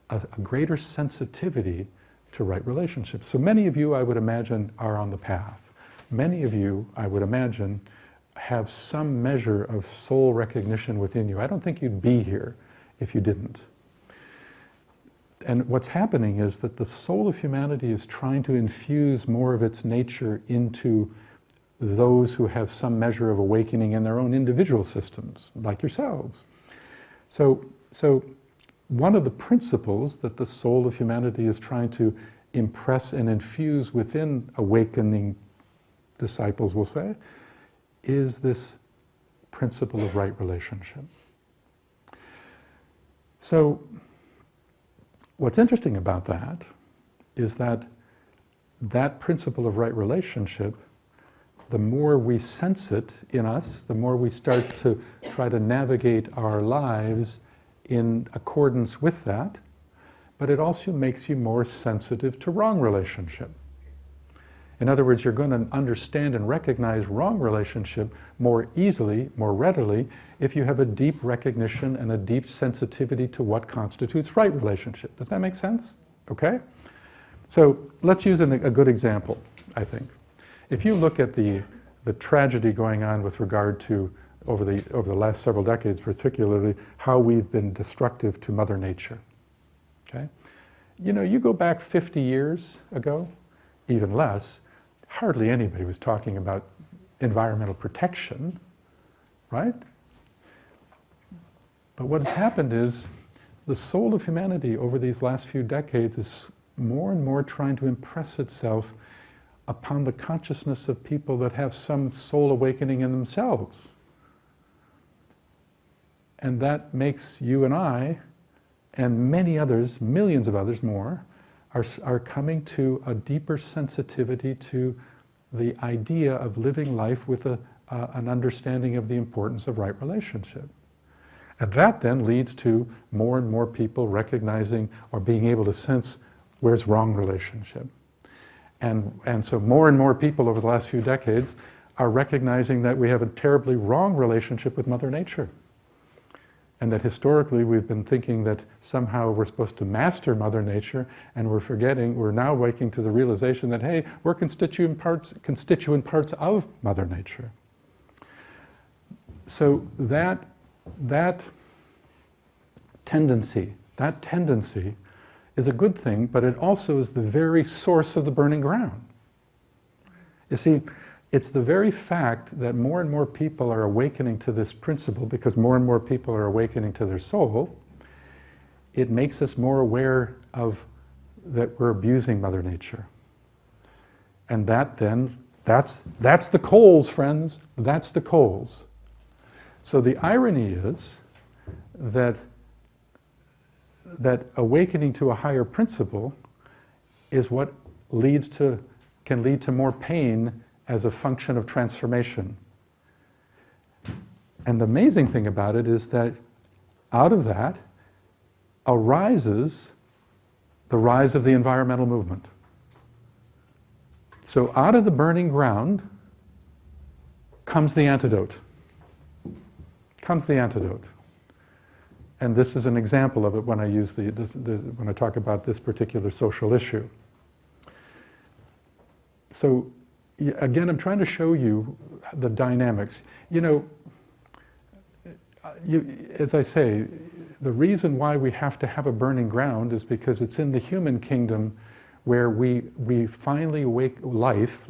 a greater sensitivity to right relationships. So many of you, I would imagine, are on the path. Many of you, I would imagine, have some measure of soul recognition within you. I don't think you'd be here if you didn't. And what's happening is that the soul of humanity is trying to infuse more of its nature into those who have some measure of awakening in their own individual systems, like yourselves. So one of the principles that the soul of humanity is trying to impress and infuse within awakening disciples, we'll say, is this principle of right relationship. So what's interesting about that is that that principle of right relationship, the more we sense it in us, the more we start to try to navigate our lives in accordance with that, but it also makes you more sensitive to wrong relationship. In other words, you're going to understand and recognize wrong relationship more easily, more readily, if you have a deep recognition and a deep sensitivity to what constitutes right relationship. Does that make sense? Okay? So let's use a good example, I think. If you look at the tragedy going on with regard to, over the last several decades particularly, how we've been destructive to Mother Nature. Okay? You know, you go back 50 years ago, even less, hardly anybody was talking about environmental protection, right? But what has happened is the soul of humanity over these last few decades is more and more trying to impress itself upon the consciousness of people that have some soul awakening in themselves. And that makes you and I, and many others, millions of others more, are coming to a deeper sensitivity to the idea of living life with an understanding of the importance of right relationship. And that then leads to more and more people recognizing or being able to sense where's wrong relationship. And so more and more people over the last few decades are recognizing that we have a terribly wrong relationship with Mother Nature. And that historically we've been thinking that somehow we're supposed to master Mother Nature, and we're now waking to the realization that, hey, we're constituent parts of Mother Nature. So that tendency is a good thing, but it also is the very source of the burning ground. You see, it's the very fact that more and more people are awakening to this principle, because more and more people are awakening to their soul, it makes us more aware of that we're abusing Mother Nature. And that then, that's the coals, friends. That's the coals. So the irony is that awakening to a higher principle is what can lead to more pain as a function of transformation. And the amazing thing about it is that out of that arises the rise of the environmental movement. So out of the burning ground comes the antidote. And this is an example of it when I use when I talk about this particular social issue. So again, I'm trying to show you the dynamics. You know, as I say, the reason why we have to have a burning ground is because it's in the human kingdom where we finally life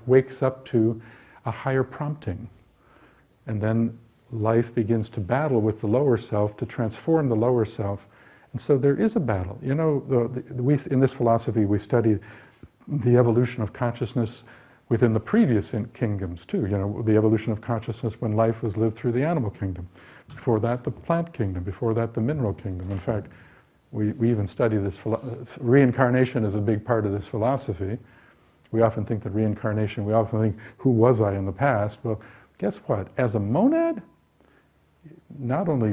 wakes up to a higher prompting. And then life begins to battle with the lower self to transform the lower self. And so there is a battle. You know, in this philosophy we study the evolution of consciousness within the previous kingdoms too. You know, the evolution of consciousness when life was lived through the animal kingdom. Before that, the plant kingdom. Before that, the mineral kingdom. In fact, we even study this. Reincarnation is a big part of this philosophy. We often think that reincarnation, we often think, who was I in the past? Well, guess what? As a monad, not only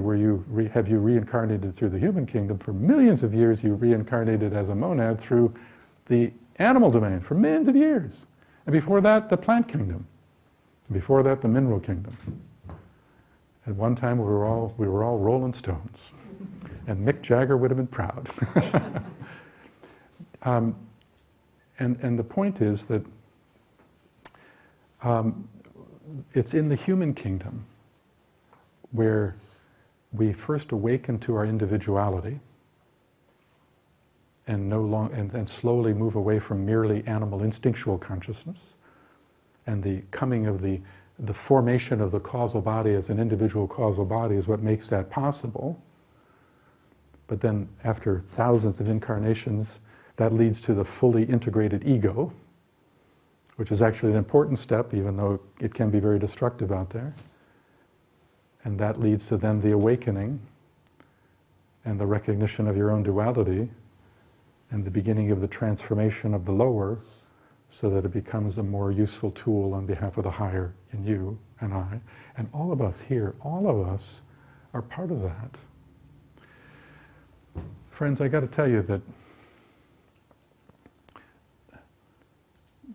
have you reincarnated through the human kingdom, for millions of years you reincarnated as a monad through the animal domain for millions of years. And before that, the plant kingdom. Before that, the mineral kingdom. At one time, we were all Rolling Stones. And Mick Jagger would have been proud. And the point is that it's in the human kingdom where we first awaken to our individuality, and and slowly move away from merely animal instinctual consciousness, and the coming of the formation of the causal body as an individual causal body is what makes that possible. But then after thousands of incarnations, that leads to the fully integrated ego, which is actually an important step, even though it can be very destructive out there. And that leads to then the awakening and the recognition of your own duality and the beginning of the transformation of the lower, so that it becomes a more useful tool on behalf of the higher in you and I. And all of us here, all of us are part of that. Friends, I got to tell you that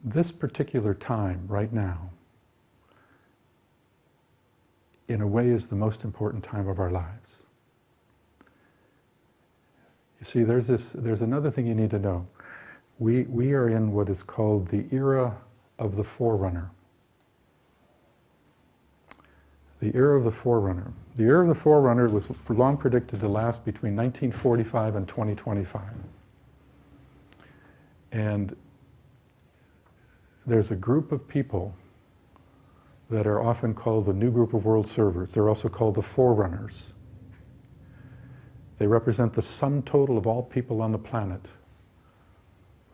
this particular time right now, in a way, is the most important time of our lives. You see, there's another thing you need to know. We are in what is called the era of the forerunner. The era of the forerunner. The era of the forerunner was long predicted to last between 1945 and 2025. And there's a group of people that are often called the new group of world servers. They're also called the forerunners. They represent the sum total of all people on the planet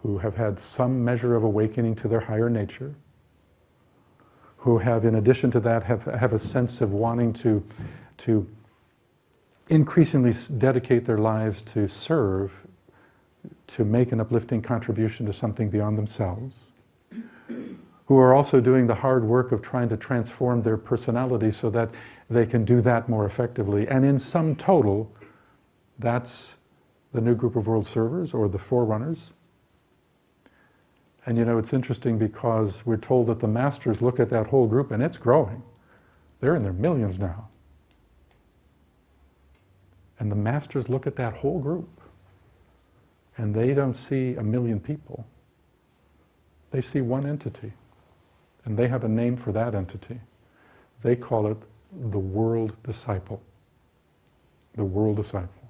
who have had some measure of awakening to their higher nature, who have, in addition to that, have a sense of wanting to increasingly dedicate their lives to serve, to make an uplifting contribution to something beyond themselves, who are also doing the hard work of trying to transform their personality so that they can do that more effectively. And in sum total, that's the new group of world servers, or the forerunners. And you know, it's interesting because we're told that the masters look at that whole group and it's growing. They're in their millions now. And the masters look at that whole group and they don't see a million people. They see one entity. And they have a name for that entity. They call it the world disciple. The world disciple.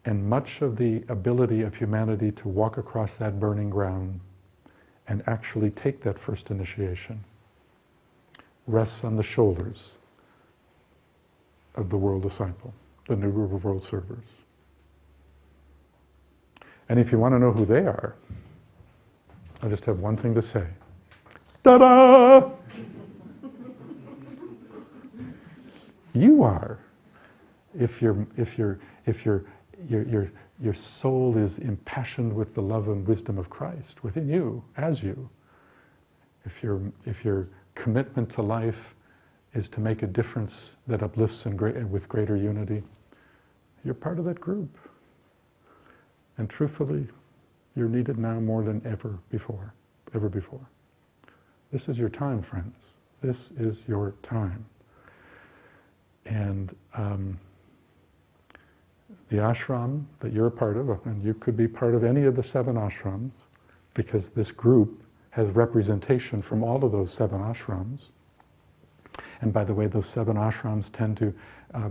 And much of the ability of humanity to walk across that burning ground and actually take that first initiation rests on the shoulders of the world disciple, the new group of world servers. And if you want to know who they are, I just have one thing to say. Ta-da! You are. If your soul is impassioned with the love and wisdom of Christ within you, as you, if your commitment to life is to make a difference that uplifts with greater unity, you're part of that group. And truthfully, you're needed now more than ever before. This is your time, friends. This is your time. And the ashram that you're a part of, and you could be part of any of the 7 ashrams, because this group has representation from all of those 7 ashrams. And by the way, those 7 ashrams tend to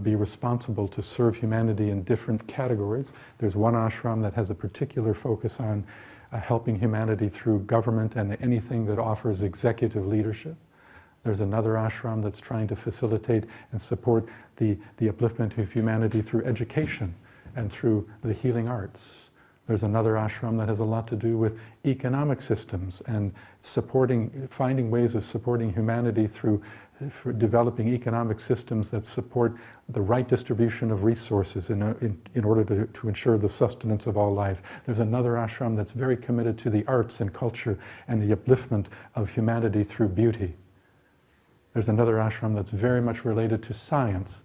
be responsible to serve humanity in different categories. There's one ashram that has a particular focus on helping humanity through government and anything that offers executive leadership. There's another ashram that's trying to facilitate and support the upliftment of humanity through education and through the healing arts. There's another ashram that has a lot to do with economic systems and finding ways of supporting humanity through developing economic systems that support the right distribution of resources in order to ensure the sustenance of all life. There's another ashram that's very committed to the arts and culture and the upliftment of humanity through beauty. There's another ashram that's very much related to science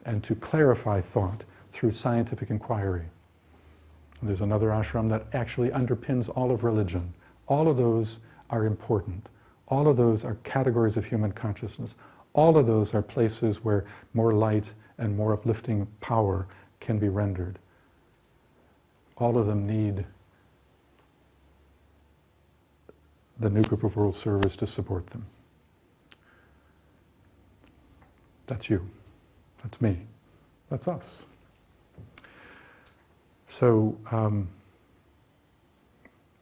and to clarify thought through scientific inquiry. And there's another ashram that actually underpins all of religion. All of those are important. All of those are categories of human consciousness. All of those are places where more light and more uplifting power can be rendered. All of them need the new group of world servers to support them. That's you. That's me. That's us. So,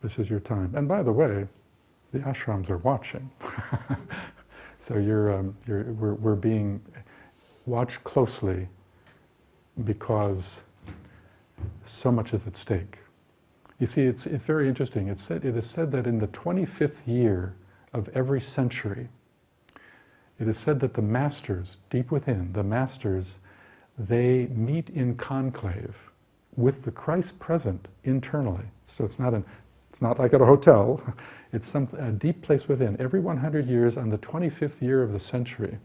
this is your time. And by the way, the ashrams are watching. So we're being watched closely because so much is at stake. You see, it's very interesting. It is said that in the 25th year of every century, it is said that the masters, deep within, the masters, they meet in conclave with the Christ present internally. So it's not like at a hotel. It's a deep place within. Every 100 years, on the 25th year of the century,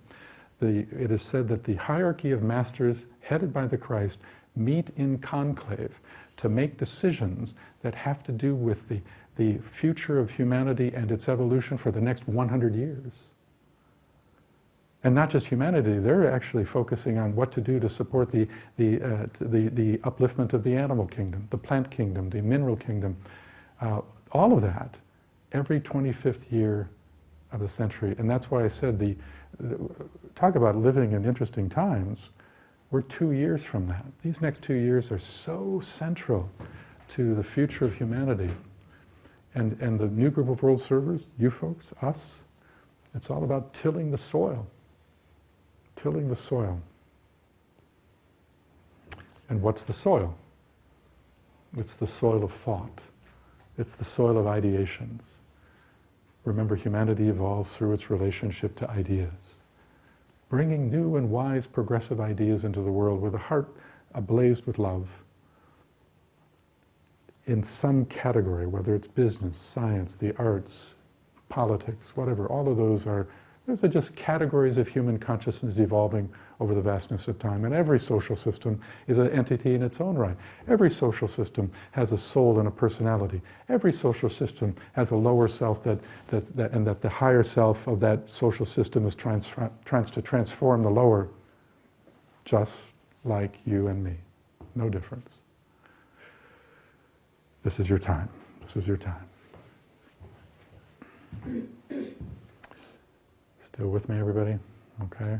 it is said that the hierarchy of masters, headed by the Christ, meet in conclave to make decisions that have to do with the future of humanity and its evolution for the next 100 years. And not just humanity, they're actually focusing on what to do to support the upliftment of the animal kingdom, the plant kingdom, the mineral kingdom, all of that, every 25th year of the century. And that's why I said, talk about living in interesting times, we're 2 years from that. These next 2 years are so central to the future of humanity. And the new group of world servers, you folks, us, it's all about tilling the soil. Tilling the soil. And what's the soil? It's the soil of thought. It's the soil of ideations. Remember, humanity evolves through its relationship to ideas. Bringing new and wise, progressive ideas into the world with a heart ablaze with love. In some category, whether it's business, science, the arts, politics, whatever, all of those are just categories of human consciousness evolving over the vastness of time. And every social system is an entity in its own right. Every social system has a soul and a personality. Every social system has a lower self and that the higher self of that social system is trying to transform the lower, just like you and me. No difference. This is your time. This is your time. Still with me, everybody? Okay?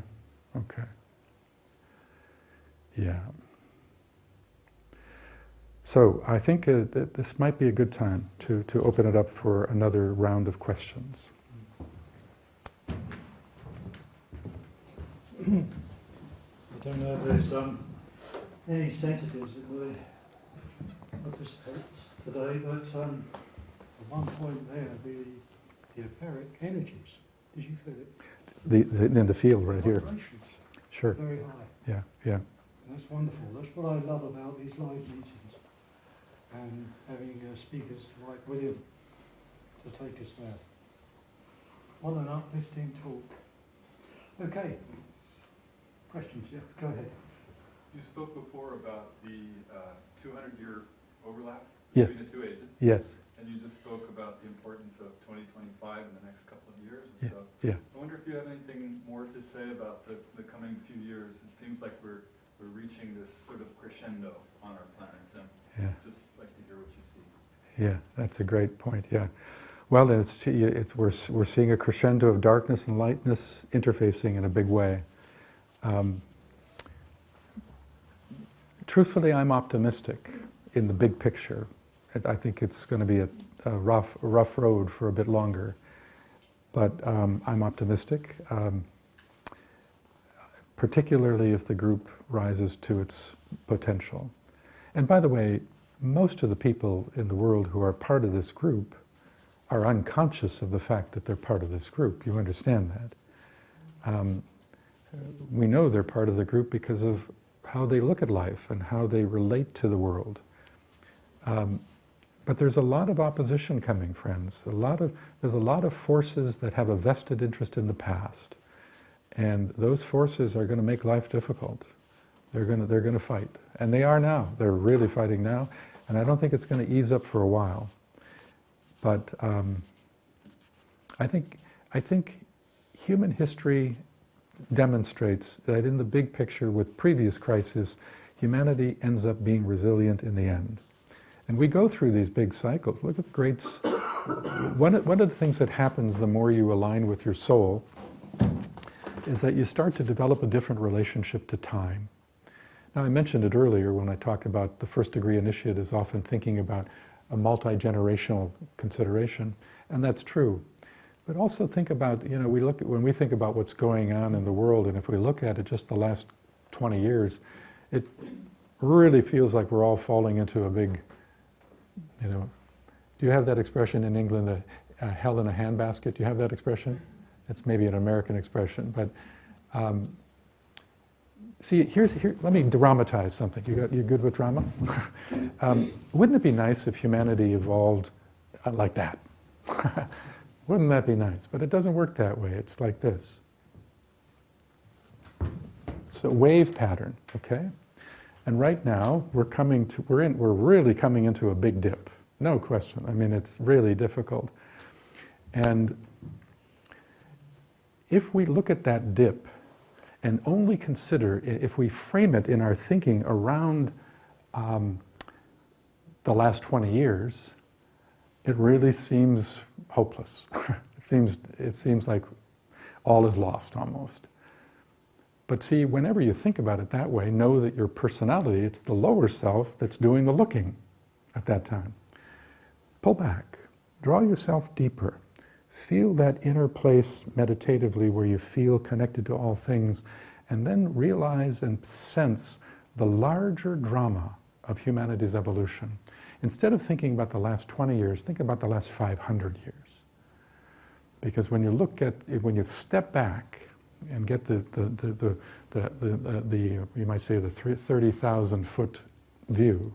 Okay. Yeah. So I think that this might be a good time to open it up for another round of questions. I don't know if there's any sensitives that will participate today, but at one point there, the etheric energies. Did you feel it? In the field right here. Vibrations, Sure. very high. Yeah, yeah. And that's wonderful. That's what I love about these live meetings and having speakers like William to take us there. What an uplifting talk. Okay. Questions? Yeah, go ahead. You spoke before about the 200-year overlap Yes. between the two ages. Yes. And you just spoke about the importance of 2025 in the next couple of years or Yeah. so. Yeah. I wonder if you have anything more to say about the coming few years. It seems like we're reaching this sort of crescendo on our planet, and Yeah. just like to hear what you see. Yeah, that's a great point, yeah. Well, then we're seeing a crescendo of darkness and lightness interfacing in a big way. Truthfully, I'm optimistic in the big picture. I think it's going to be a rough road for a bit longer. But I'm optimistic, particularly if the group rises to its potential. And by the way, most of the people in the world who are part of this group are unconscious of the fact that they're part of this group. You understand that. We know they're part of the group because of how they look at life and how they relate to the world. But there's a lot of opposition coming, friends. There's a lot of forces that have a vested interest in the past. And those forces are going to make life difficult. They're going to fight. And they are now. They're really fighting now. And I don't think it's going to ease up for a while. But I think human history demonstrates that in the big picture with previous crises, humanity ends up being resilient in the end. And we go through these big cycles. Look at the greats. One of the things that happens the more you align with your soul is that you start to develop a different relationship to time. Now, I mentioned it earlier when I talked about the first degree initiate is often thinking about a multi-generational consideration, and that's true. But also think about, you know, when we think about what's going on in the world, and if we look at it just the last 20 years, it really feels like we're all falling into a big, you know, do you have that expression in England, hell in a handbasket? Do you have that expression? It's maybe an American expression, but see, let me dramatize something. You good with drama? Wouldn't it be nice if humanity evolved like that? Wouldn't that be nice? But it doesn't work that way. It's like this. It's a wave pattern, okay? And right now we're really coming into a big dip. No question. I mean, it's really difficult. And if we look at that dip and only consider, if we frame it in our thinking around the last 20 years, it really seems hopeless. It seems like all is lost almost. But see, whenever you think about it that way, know that your personality, it's the lower self that's doing the looking at that time. Pull back, draw yourself deeper. Feel that inner place meditatively where you feel connected to all things, and then realize and sense the larger drama of humanity's evolution. Instead of thinking about the last 20 years, think about the last 500 years. Because when you step back and get you might say the 30,000 foot view,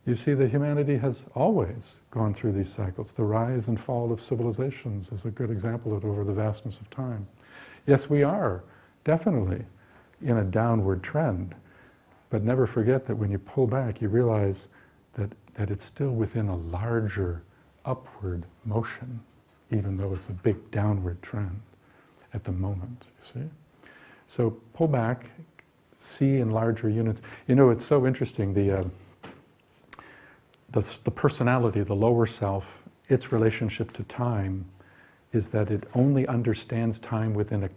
you see that humanity has always gone through these cycles. The rise and fall of civilizations is a good example of it over the vastness of time. Yes, we are definitely in a downward trend, but never forget that when you pull back, you realize that it's still within a larger upward motion, even though it's a big downward trend at the moment, you see? So pull back, see in larger units. You know, it's so interesting, the personality, the lower self, its relationship to time is that it only understands time within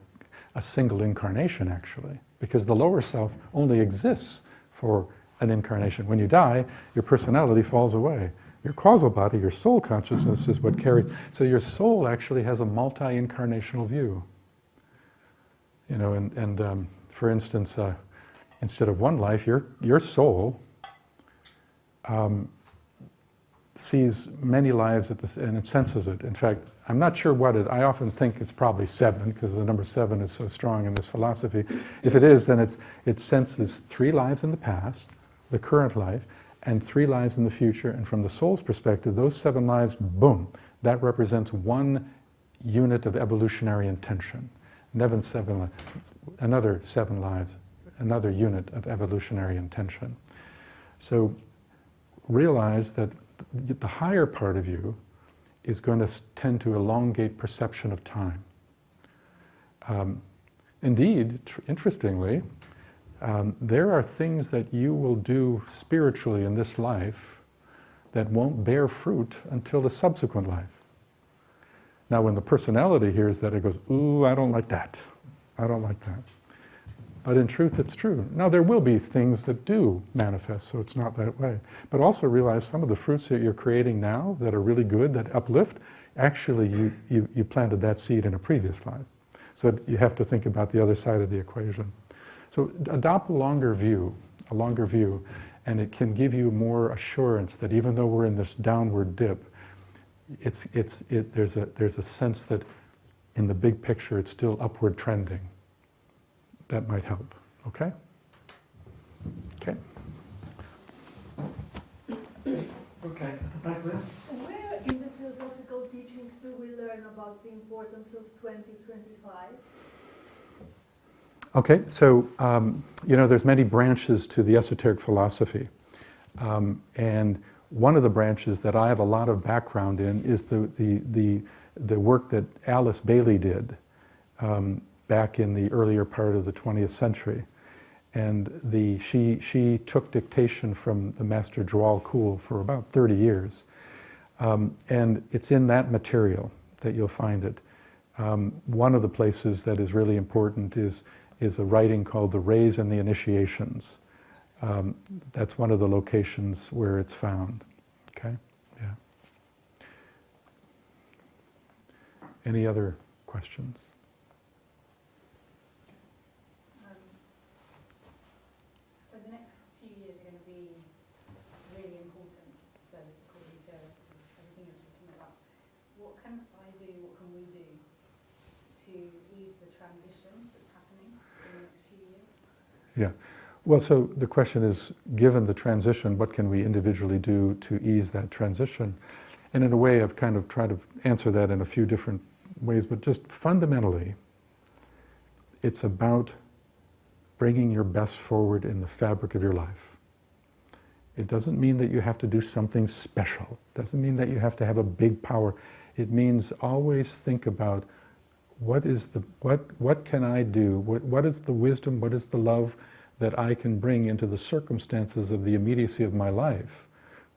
a single incarnation, actually, because the lower self only exists for an incarnation. When you die, your personality falls away. Your causal body, your soul consciousness is what carries. So your soul actually has a multi-incarnational view. You know, and for instance, instead of one life, your soul sees many lives and it senses it. In fact, I'm not sure what I often think it's probably 7, because the number 7 is so strong in this philosophy. If it is, then it senses 3 lives in the past, the current life, and 3 lives in the future. And from the soul's perspective, those 7 lives, boom, that represents 1 unit of evolutionary intention. Another 7 lives, another unit of evolutionary intention. So realize that the higher part of you is going to tend to elongate perception of time. Indeed, interestingly, there are things that you will do spiritually in this life that won't bear fruit until the subsequent life. Now, when the personality hears that, it goes, ooh, I don't like that. I don't like that. But in truth, it's true. Now, there will be things that do manifest, so it's not that way. But also realize some of the fruits that you're creating now that are really good, that uplift, actually you planted that seed in a previous life. So you have to think about the other side of the equation. So adopt a longer view, and it can give you more assurance that even though we're in this downward dip, there's a sense that in the big picture it's still upward trending. That might help. Okay? Okay. Okay, back there. Where in the philosophical teachings do we learn about the importance of 2025? Okay, so there's many branches to the esoteric philosophy, and one of the branches that I have a lot of background in is the work that Alice Bailey did back in the earlier part of the 20th century, and she took dictation from the Master Djwhal Khul for about 30 years, and it's in that material that you'll find it. One of the places that is really important is a writing called The Rays and the Initiations. That's one of the locations where it's found. Okay? Yeah. Any other questions? So the next few years are going to be really important, so according to sort of everything you're talking about. What can I do, what can we do to ease the transition that's happening in the next few years? Yeah. Well, so the question is, given the transition, what can we individually do to ease that transition? And in a way, I've kind of tried to answer that in a few different ways, but just fundamentally, it's about bringing your best forward in the fabric of your life. It doesn't mean that you have to do something special. It doesn't mean that you have to have a big power. It means always think about what can I do? What is the wisdom? What is the love that I can bring into the circumstances of the immediacy of my life?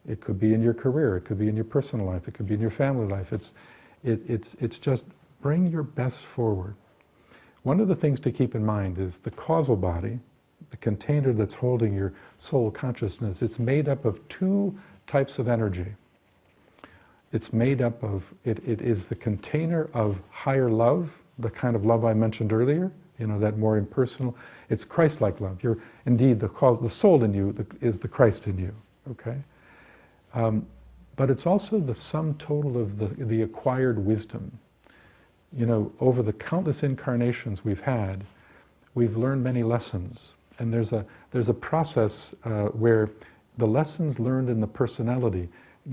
It could be in your career. It could be in your personal life. It could be in your family life. It's just bring your best forward. One of the things to keep in mind is the causal body, the container that's holding your soul consciousness. It's made up of two types of energy. It's made up of, it is the container of higher love, the kind of love I mentioned earlier, that more impersonal. It's Christ-like love. Indeed, the soul in you is the Christ in you, okay? But it's also the sum total of the acquired wisdom. Over the countless incarnations we've had, we've learned many lessons. And there's a process where the lessons learned in the personality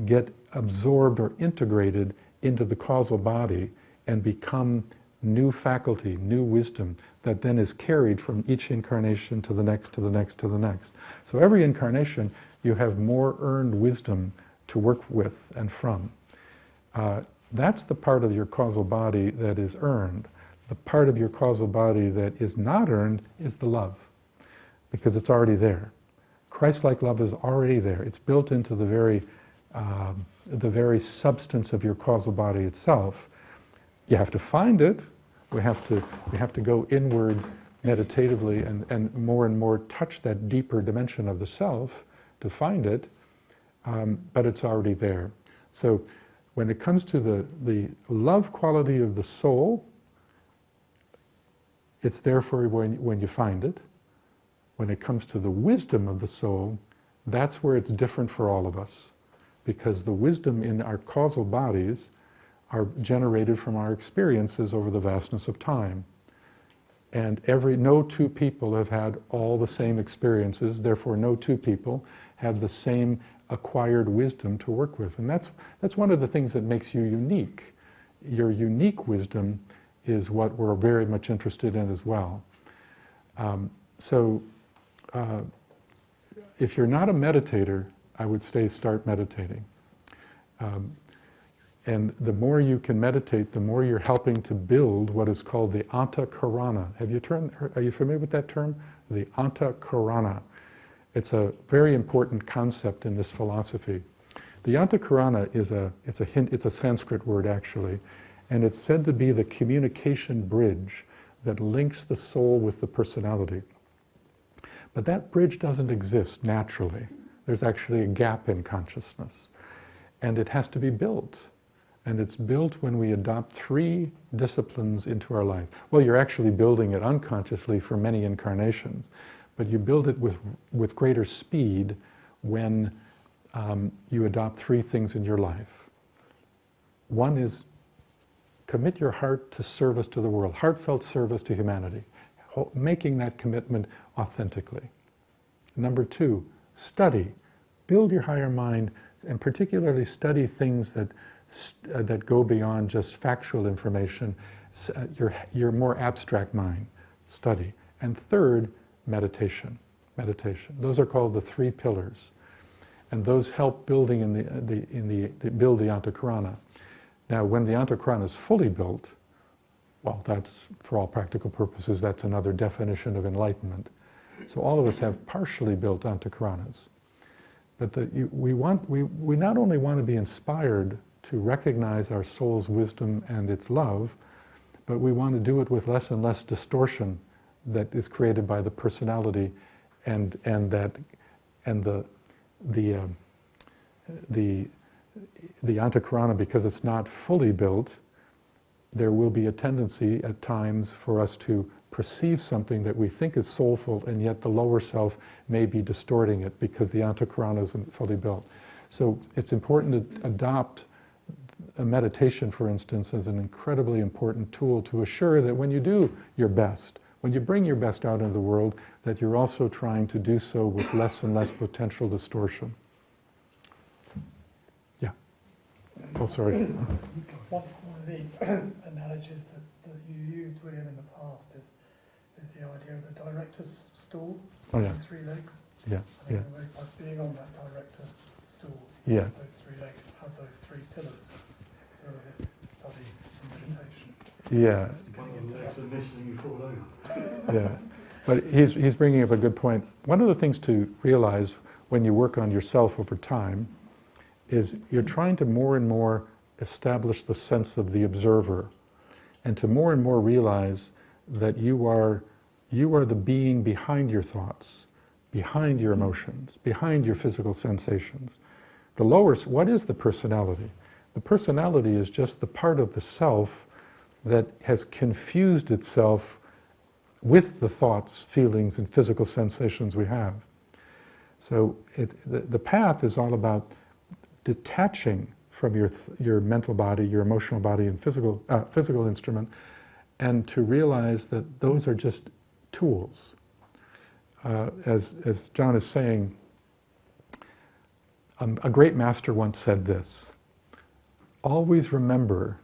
get absorbed or integrated into the causal body and become new faculty, new wisdom that then is carried from each incarnation to the next, to the next, to the next. So every incarnation you have more earned wisdom to work with and from. That's the part of your causal body that is earned. The part of your causal body that is not earned is the love, because it's already there. Christ-like love is already there. It's built into the very substance of your causal body itself. You have to find it. We have to go inward meditatively and more touch that deeper dimension of the self to find it, but it's already there. So when it comes to the love quality of the soul, it's there for you when you find it. When it comes to the wisdom of the soul, that's where it's different for all of us, because the wisdom in our causal bodies are generated from our experiences over the vastness of time. And no two people have had all the same experiences, therefore no two people have the same acquired wisdom to work with. And that's one of the things that makes you unique. Your unique wisdom is what we're very much interested in as well. If you're not a meditator, I would say start meditating. And the more you can meditate, the more you're helping to build what is called the Antakarana. Are you familiar with that term? The Antakarana. It's a very important concept in this philosophy. The Antakarana is it's a Sanskrit word actually, and it's said to be the communication bridge that links the soul with the personality. But that bridge doesn't exist naturally. There's actually a gap in consciousness, and it has to be built. And it's built when we adopt 3 disciplines into our life. Well, you're actually building it unconsciously for many incarnations, but you build it with greater speed when you adopt 3 things in your life. One is commit your heart to service to the world, heartfelt service to humanity, making that commitment authentically. Number 2, study. Build your higher mind, and particularly study things that go beyond just factual information, your more abstract mind, study. And third, meditation. Those are called the 3 pillars, and those help building build the Antakarana. Now, when the Antakarana is fully built, well, that's, for all practical purposes, that's another definition of enlightenment. So all of us have partially built Antakaranas. But we not only want to be inspired to recognize our soul's wisdom and its love, but we want to do it with less and less distortion that is created by the personality and the antakarana, because it's not fully built. There will be a tendency at times for us to perceive something that we think is soulful, and yet the lower self may be distorting it because the antakarana isn't fully built. So it's important to adopt a meditation, for instance, as an incredibly important tool to assure that when you do your best, when you bring your best out into the world, that you're also trying to do so with less and less potential distortion. Yeah. Oh, sorry. One of the analogies that you used, William, in the past is the idea of the director's stool, Oh, yeah. with 3 legs. Yeah, And yeah, by being on that director's stool, yeah. those 3 legs have those 3 pillars. So this study and meditation. Yeah, One of the legs are missing, you fall over. yeah. But he's bringing up a good point. One of the things to realize when you work on yourself over time is you're trying to more and more establish the sense of the observer, and to more and more realize that you are the being behind your thoughts, behind your emotions, behind your physical sensations. What is the personality? The personality is just the part of the self that has confused itself with the thoughts, feelings, and physical sensations we have. So the path is all about detaching from your mental body, your emotional body, and physical instrument, and to realize that those are just tools. As John is saying, a great master once said this: always remember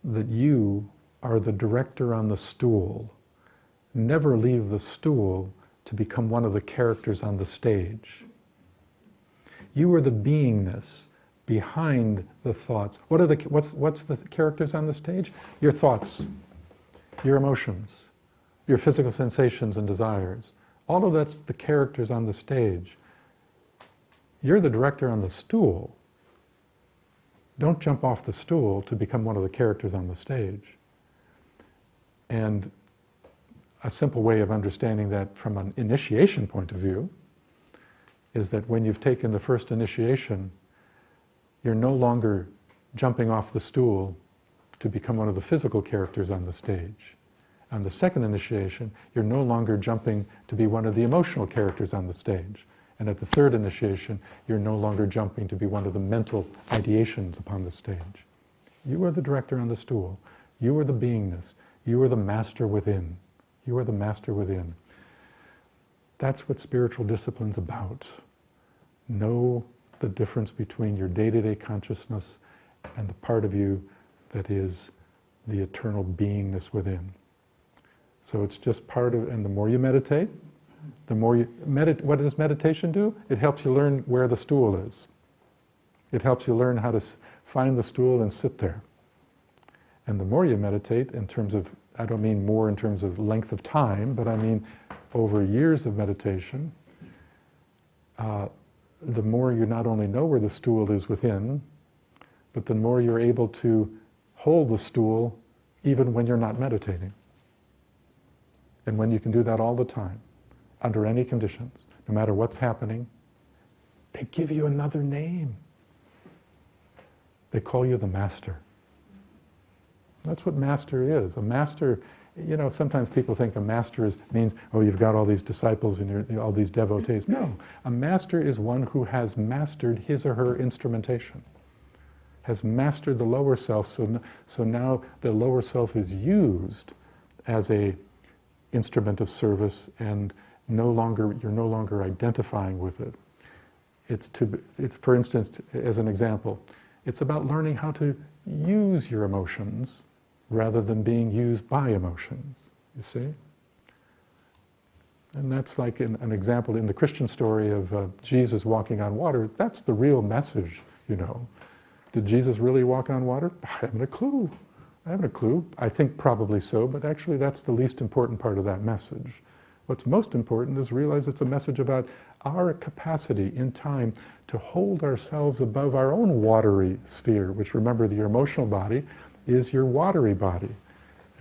that you are the director on the stool. Never leave the stool to become one of the characters on the stage. You are the beingness behind the thoughts. What's the characters on the stage? Your thoughts, your emotions, your physical sensations and desires. All of that's the characters on the stage. You're the director on the stool. Don't jump off the stool to become one of the characters on the stage. And a simple way of understanding that from an initiation point of view is that when you've taken the first initiation, you're no longer jumping off the stool to become one of the physical characters on the stage. On the second initiation, you're no longer jumping to be one of the emotional characters on the stage. And at the third initiation, you're no longer jumping to be one of the mental ideations upon the stage. You are the director on the stool. You are the beingness. You are the master within. You are the master within. That's what spiritual discipline's about. Know the difference between your day-to-day consciousness and the part of you that is the eternal beingness within. So it's just part of, and the more you meditate, the more you what does meditation do? It helps you learn where the stool is. It helps you learn how to find the stool and sit there. And the more you meditate, in terms of, I don't mean more in terms of length of time, but I mean over years of meditation, the more you not only know where the stool is within, but the more you're able to hold the stool even when you're not meditating. And when you can do that all the time, under any conditions, no matter what's happening, they give you another name. They call you the master. That's what master is. A master, sometimes people think a master means, oh, you've got all these disciples and all these devotees. No, a master is one who has mastered his or her instrumentation, has mastered the lower self, so now the lower self is used as a instrument of service, and you're no longer identifying with it. It's for instance, as an example, it's about learning how to use your emotions rather than being used by emotions, you see? And that's like an example in the Christian story of Jesus walking on water. That's the real message, Did Jesus really walk on water? I haven't a clue. I think probably so, but actually that's the least important part of that message. What's most important is realize it's a message about our capacity in time to hold ourselves above our own watery sphere, which, remember, your emotional body is your watery body.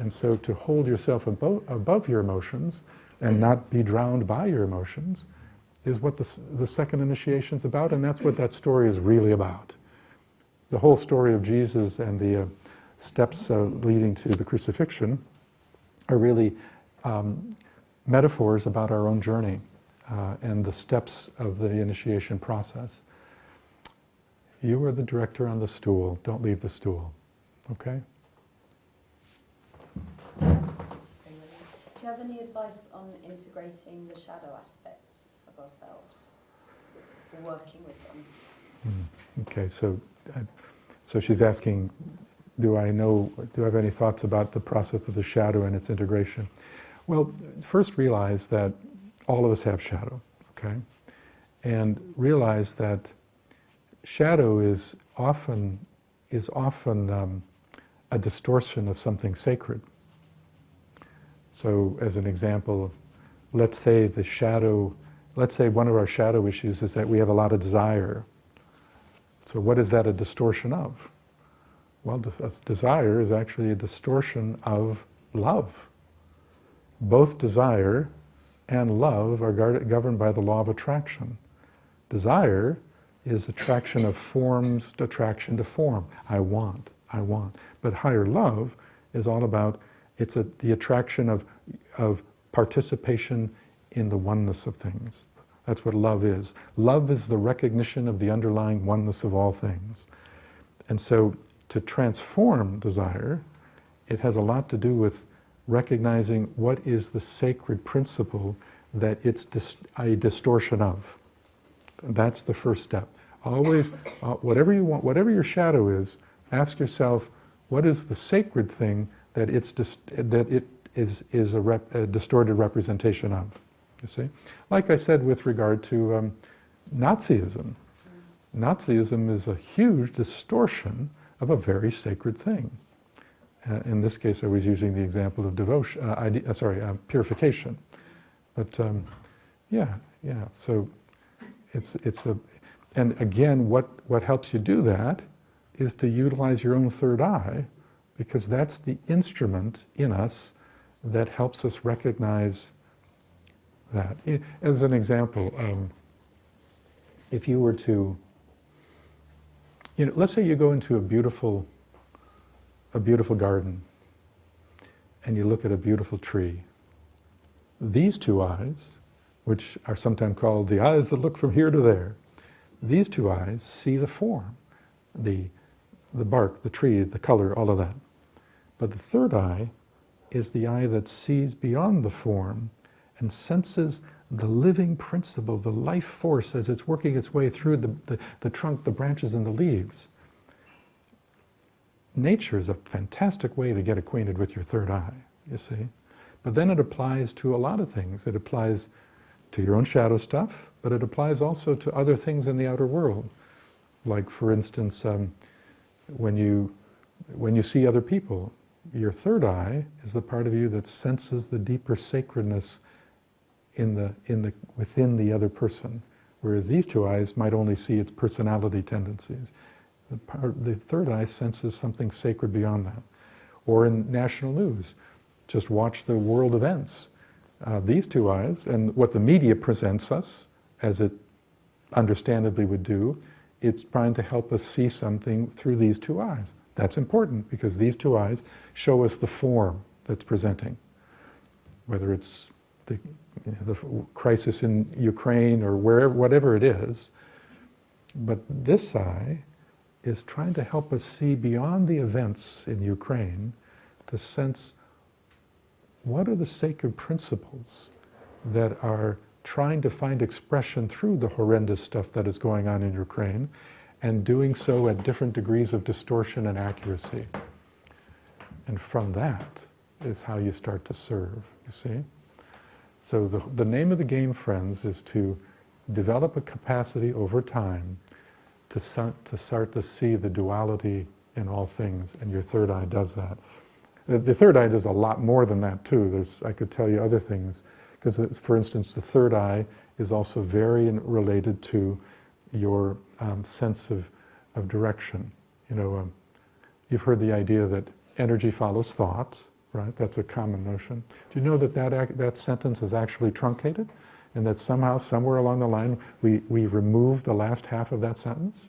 And so to hold yourself above your emotions and not be drowned by your emotions is what the second initiation is about, and that's what that story is really about. The whole story of Jesus and the steps leading to the crucifixion are really metaphors about our own journey and the steps of the initiation process. You are the director on the stool. Don't leave the stool. Okay? Do you have any advice on integrating the shadow aspects of ourselves, or working with them? Okay, so she's asking, do I have any thoughts about the process of the shadow and its integration? Well, first realize that all of us have shadow, okay? And realize that shadow is often a distortion of something sacred. So, as an example, let's say one of our shadow issues is that we have a lot of desire. So what is that a distortion of? Well, desire is actually a distortion of love. Both desire and love are governed by the law of attraction. Desire is attraction of forms, attraction to form. I want. But higher love is all about, the attraction of participation in the oneness of things. That's what love is. Love is the recognition of the underlying oneness of all things. And so to transform desire, it has a lot to do with recognizing what is the sacred principle that it's a distortion of. That's the first step. Always, whatever you want, whatever your shadow is, ask yourself, what is the sacred thing that it is a distorted representation of? You see? Like I said with regard to Nazism. Nazism is a huge distortion of a very sacred thing. In this case, I was using the example of purification. But so and again, what helps you do that is to utilize your own third eye, because that's the instrument in us that helps us recognize that. As an example, if you were to, let's say you go into a beautiful garden and you look at a beautiful tree. These two eyes, which are sometimes called the eyes that look from here to there, these two eyes see the form, the bark, the tree, the color, all of that. But the third eye is the eye that sees beyond the form and senses the living principle, the life force as it's working its way through the trunk, the branches, and the leaves. Nature is a fantastic way to get acquainted with your third eye, you see. But then it applies to a lot of things. It applies to your own shadow stuff, but it applies also to other things in the outer world. Like, for instance, when you see other people, your third eye is the part of you that senses the deeper sacredness within the other person, whereas these two eyes might only see its personality tendencies. The third eye senses something sacred beyond that. Or in national news, just watch the world events. These two eyes, and what the media presents us, as it understandably would do, it's trying to help us see something through these two eyes. That's important, because these two eyes show us the form that's presenting. Whether it's the crisis in Ukraine or whatever it is. But this eye is trying to help us see beyond the events in Ukraine to sense what are the sacred principles that are trying to find expression through the horrendous stuff that is going on in Ukraine, and doing so at different degrees of distortion and accuracy. And from that is how you start to serve, you see? So the name of the game, friends, is to develop a capacity over time to start to see the duality in all things, and your third eye does that. The third eye does a lot more than that too. I could tell you other things, because for instance, the third eye is also very related to your sense of direction. You've heard the idea that energy follows thought, right? That's a common notion. Do you know that that sentence is actually truncated? And that somehow, somewhere along the line, we remove the last half of that sentence?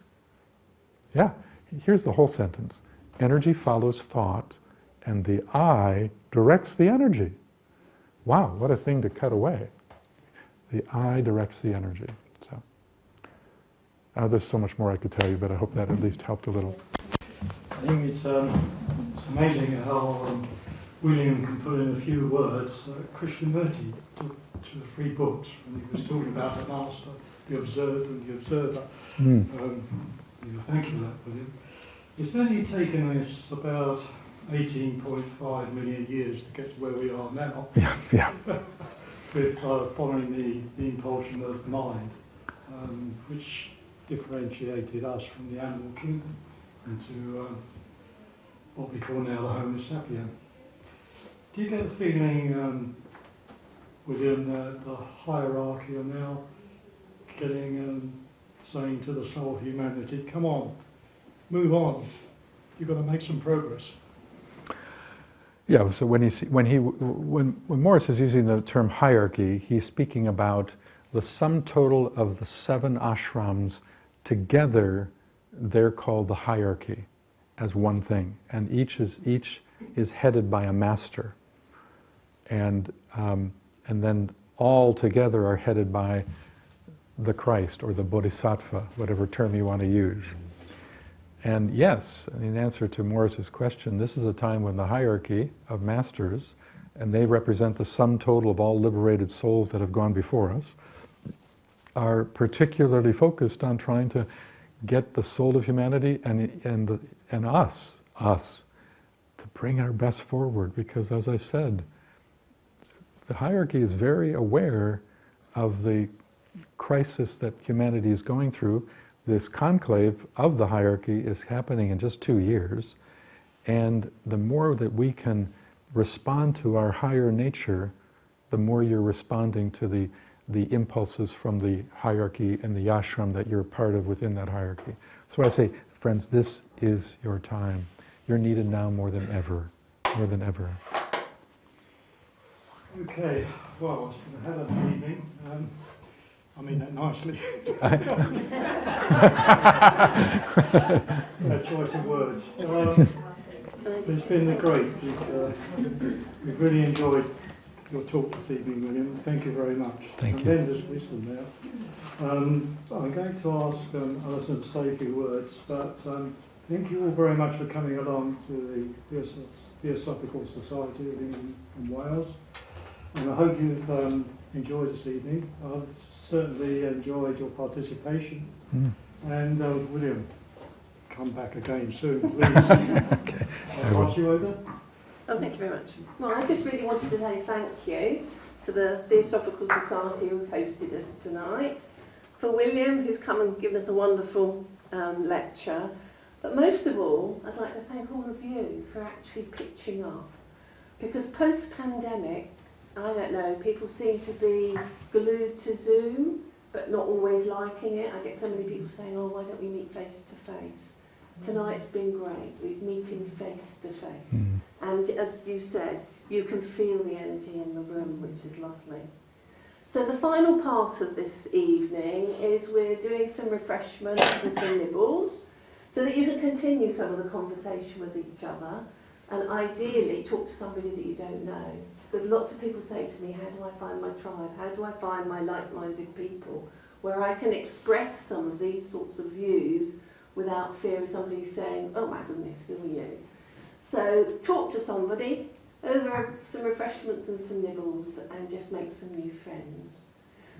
Yeah, here's the whole sentence. Energy follows thought, and the I directs the energy. Wow, what a thing to cut away. The I directs the energy. So, there's so much more I could tell you, but I hope that at least helped a little. I think it's amazing how William can put in a few words. Krishnamurti took 2 or 3 books when he was talking about the master, the observed and the observer. Thank you for that, William. It's only taken us about 18.5 million years to get to where we are now. Yeah. With following the impulsion of mind, which differentiated us from the animal kingdom into what we call now the Homo sapien. Do you get the feeling, William, that the hierarchy are now getting, saying to the soul of humanity, come on, move on, you've got to make some progress? Yeah, so when Morris is using the term hierarchy, he's speaking about the sum total of the 7 ashrams together. They're called the hierarchy as one thing, and each is headed by a master, and then all together are headed by the Christ or the Bodhisattva, whatever term you want to use. And yes, in answer to Morris's question, this is a time when the hierarchy of masters, and they represent the sum total of all liberated souls that have gone before us, are particularly focused on trying to get the soul of humanity and us to bring our best forward. Because as I said, the hierarchy is very aware of the crisis that humanity is going through. This conclave of the hierarchy is happening in just 2 years, and the more that we can respond to our higher nature, the more you're responding to the impulses from the hierarchy and the ashram that you're part of within that hierarchy. So I say, friends, this is your time. You're needed now more than ever, more than ever. Okay, well, it's been a hell of an evening. I mean that nicely. No choice of words. It's been great. We've really enjoyed your talk this evening, William. Thank you very much. Thank you. Tremendous wisdom there. I'm going to ask Alison to say a few words, but thank you all very much for coming along to the Theosophical Society of England and Wales. And I hope you've enjoyed this evening. I've certainly enjoyed your participation. And William, come back again soon, please. Okay. I'll pass you over. Oh, thank you very much. Well, I just really wanted to say thank you to the Theosophical Society who've hosted us tonight, for William, who's come and given us a wonderful lecture. But most of all, I'd like to thank all of you for actually pitching up. Because post-pandemic, I don't know, people seem to be glued to Zoom, but not always liking it. I get so many people saying, oh, why don't we meet face to face? Tonight's been great. We're meeting face to face. And as you said, you can feel the energy in the room, which is lovely. So the final part of this evening is we're doing some refreshments and some nibbles so that you can continue some of the conversation with each other and ideally talk to somebody that you don't know. Because lots of people say to me, how do I find my tribe? How do I find my like-minded people? Where I can express some of these sorts of views without fear of somebody saying, oh my goodness, who are you? So talk to somebody over some refreshments and some nibbles and just make some new friends.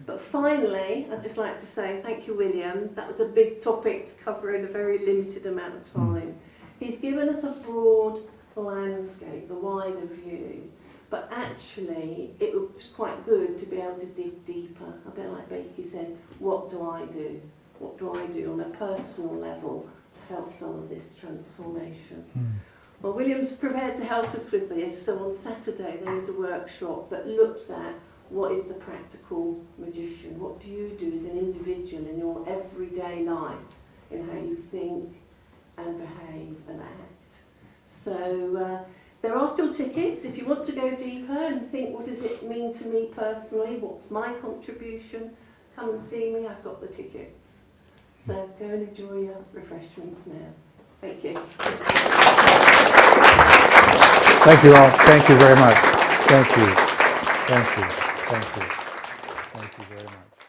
But finally, I'd just like to say thank you, William. That was a big topic to cover in a very limited amount of time. He's given us a broad landscape, the wider view. But actually, it was quite good to be able to dig deeper. A bit like Becky said, what do I do? What do I do on a personal level to help some of this transformation? Well, William's prepared to help us with this. So on Saturday, there is a workshop that looks at what is the practical magician? What do you do as an individual in your everyday life, in how you think and behave and act? So There are still tickets. If you want to go deeper and think, what does it mean to me personally? What's my contribution? Come and see me. I've got the tickets. So go and enjoy your refreshments now. Thank you. Thank you all. Thank you very much. Thank you. Thank you. Thank you. Thank you very much.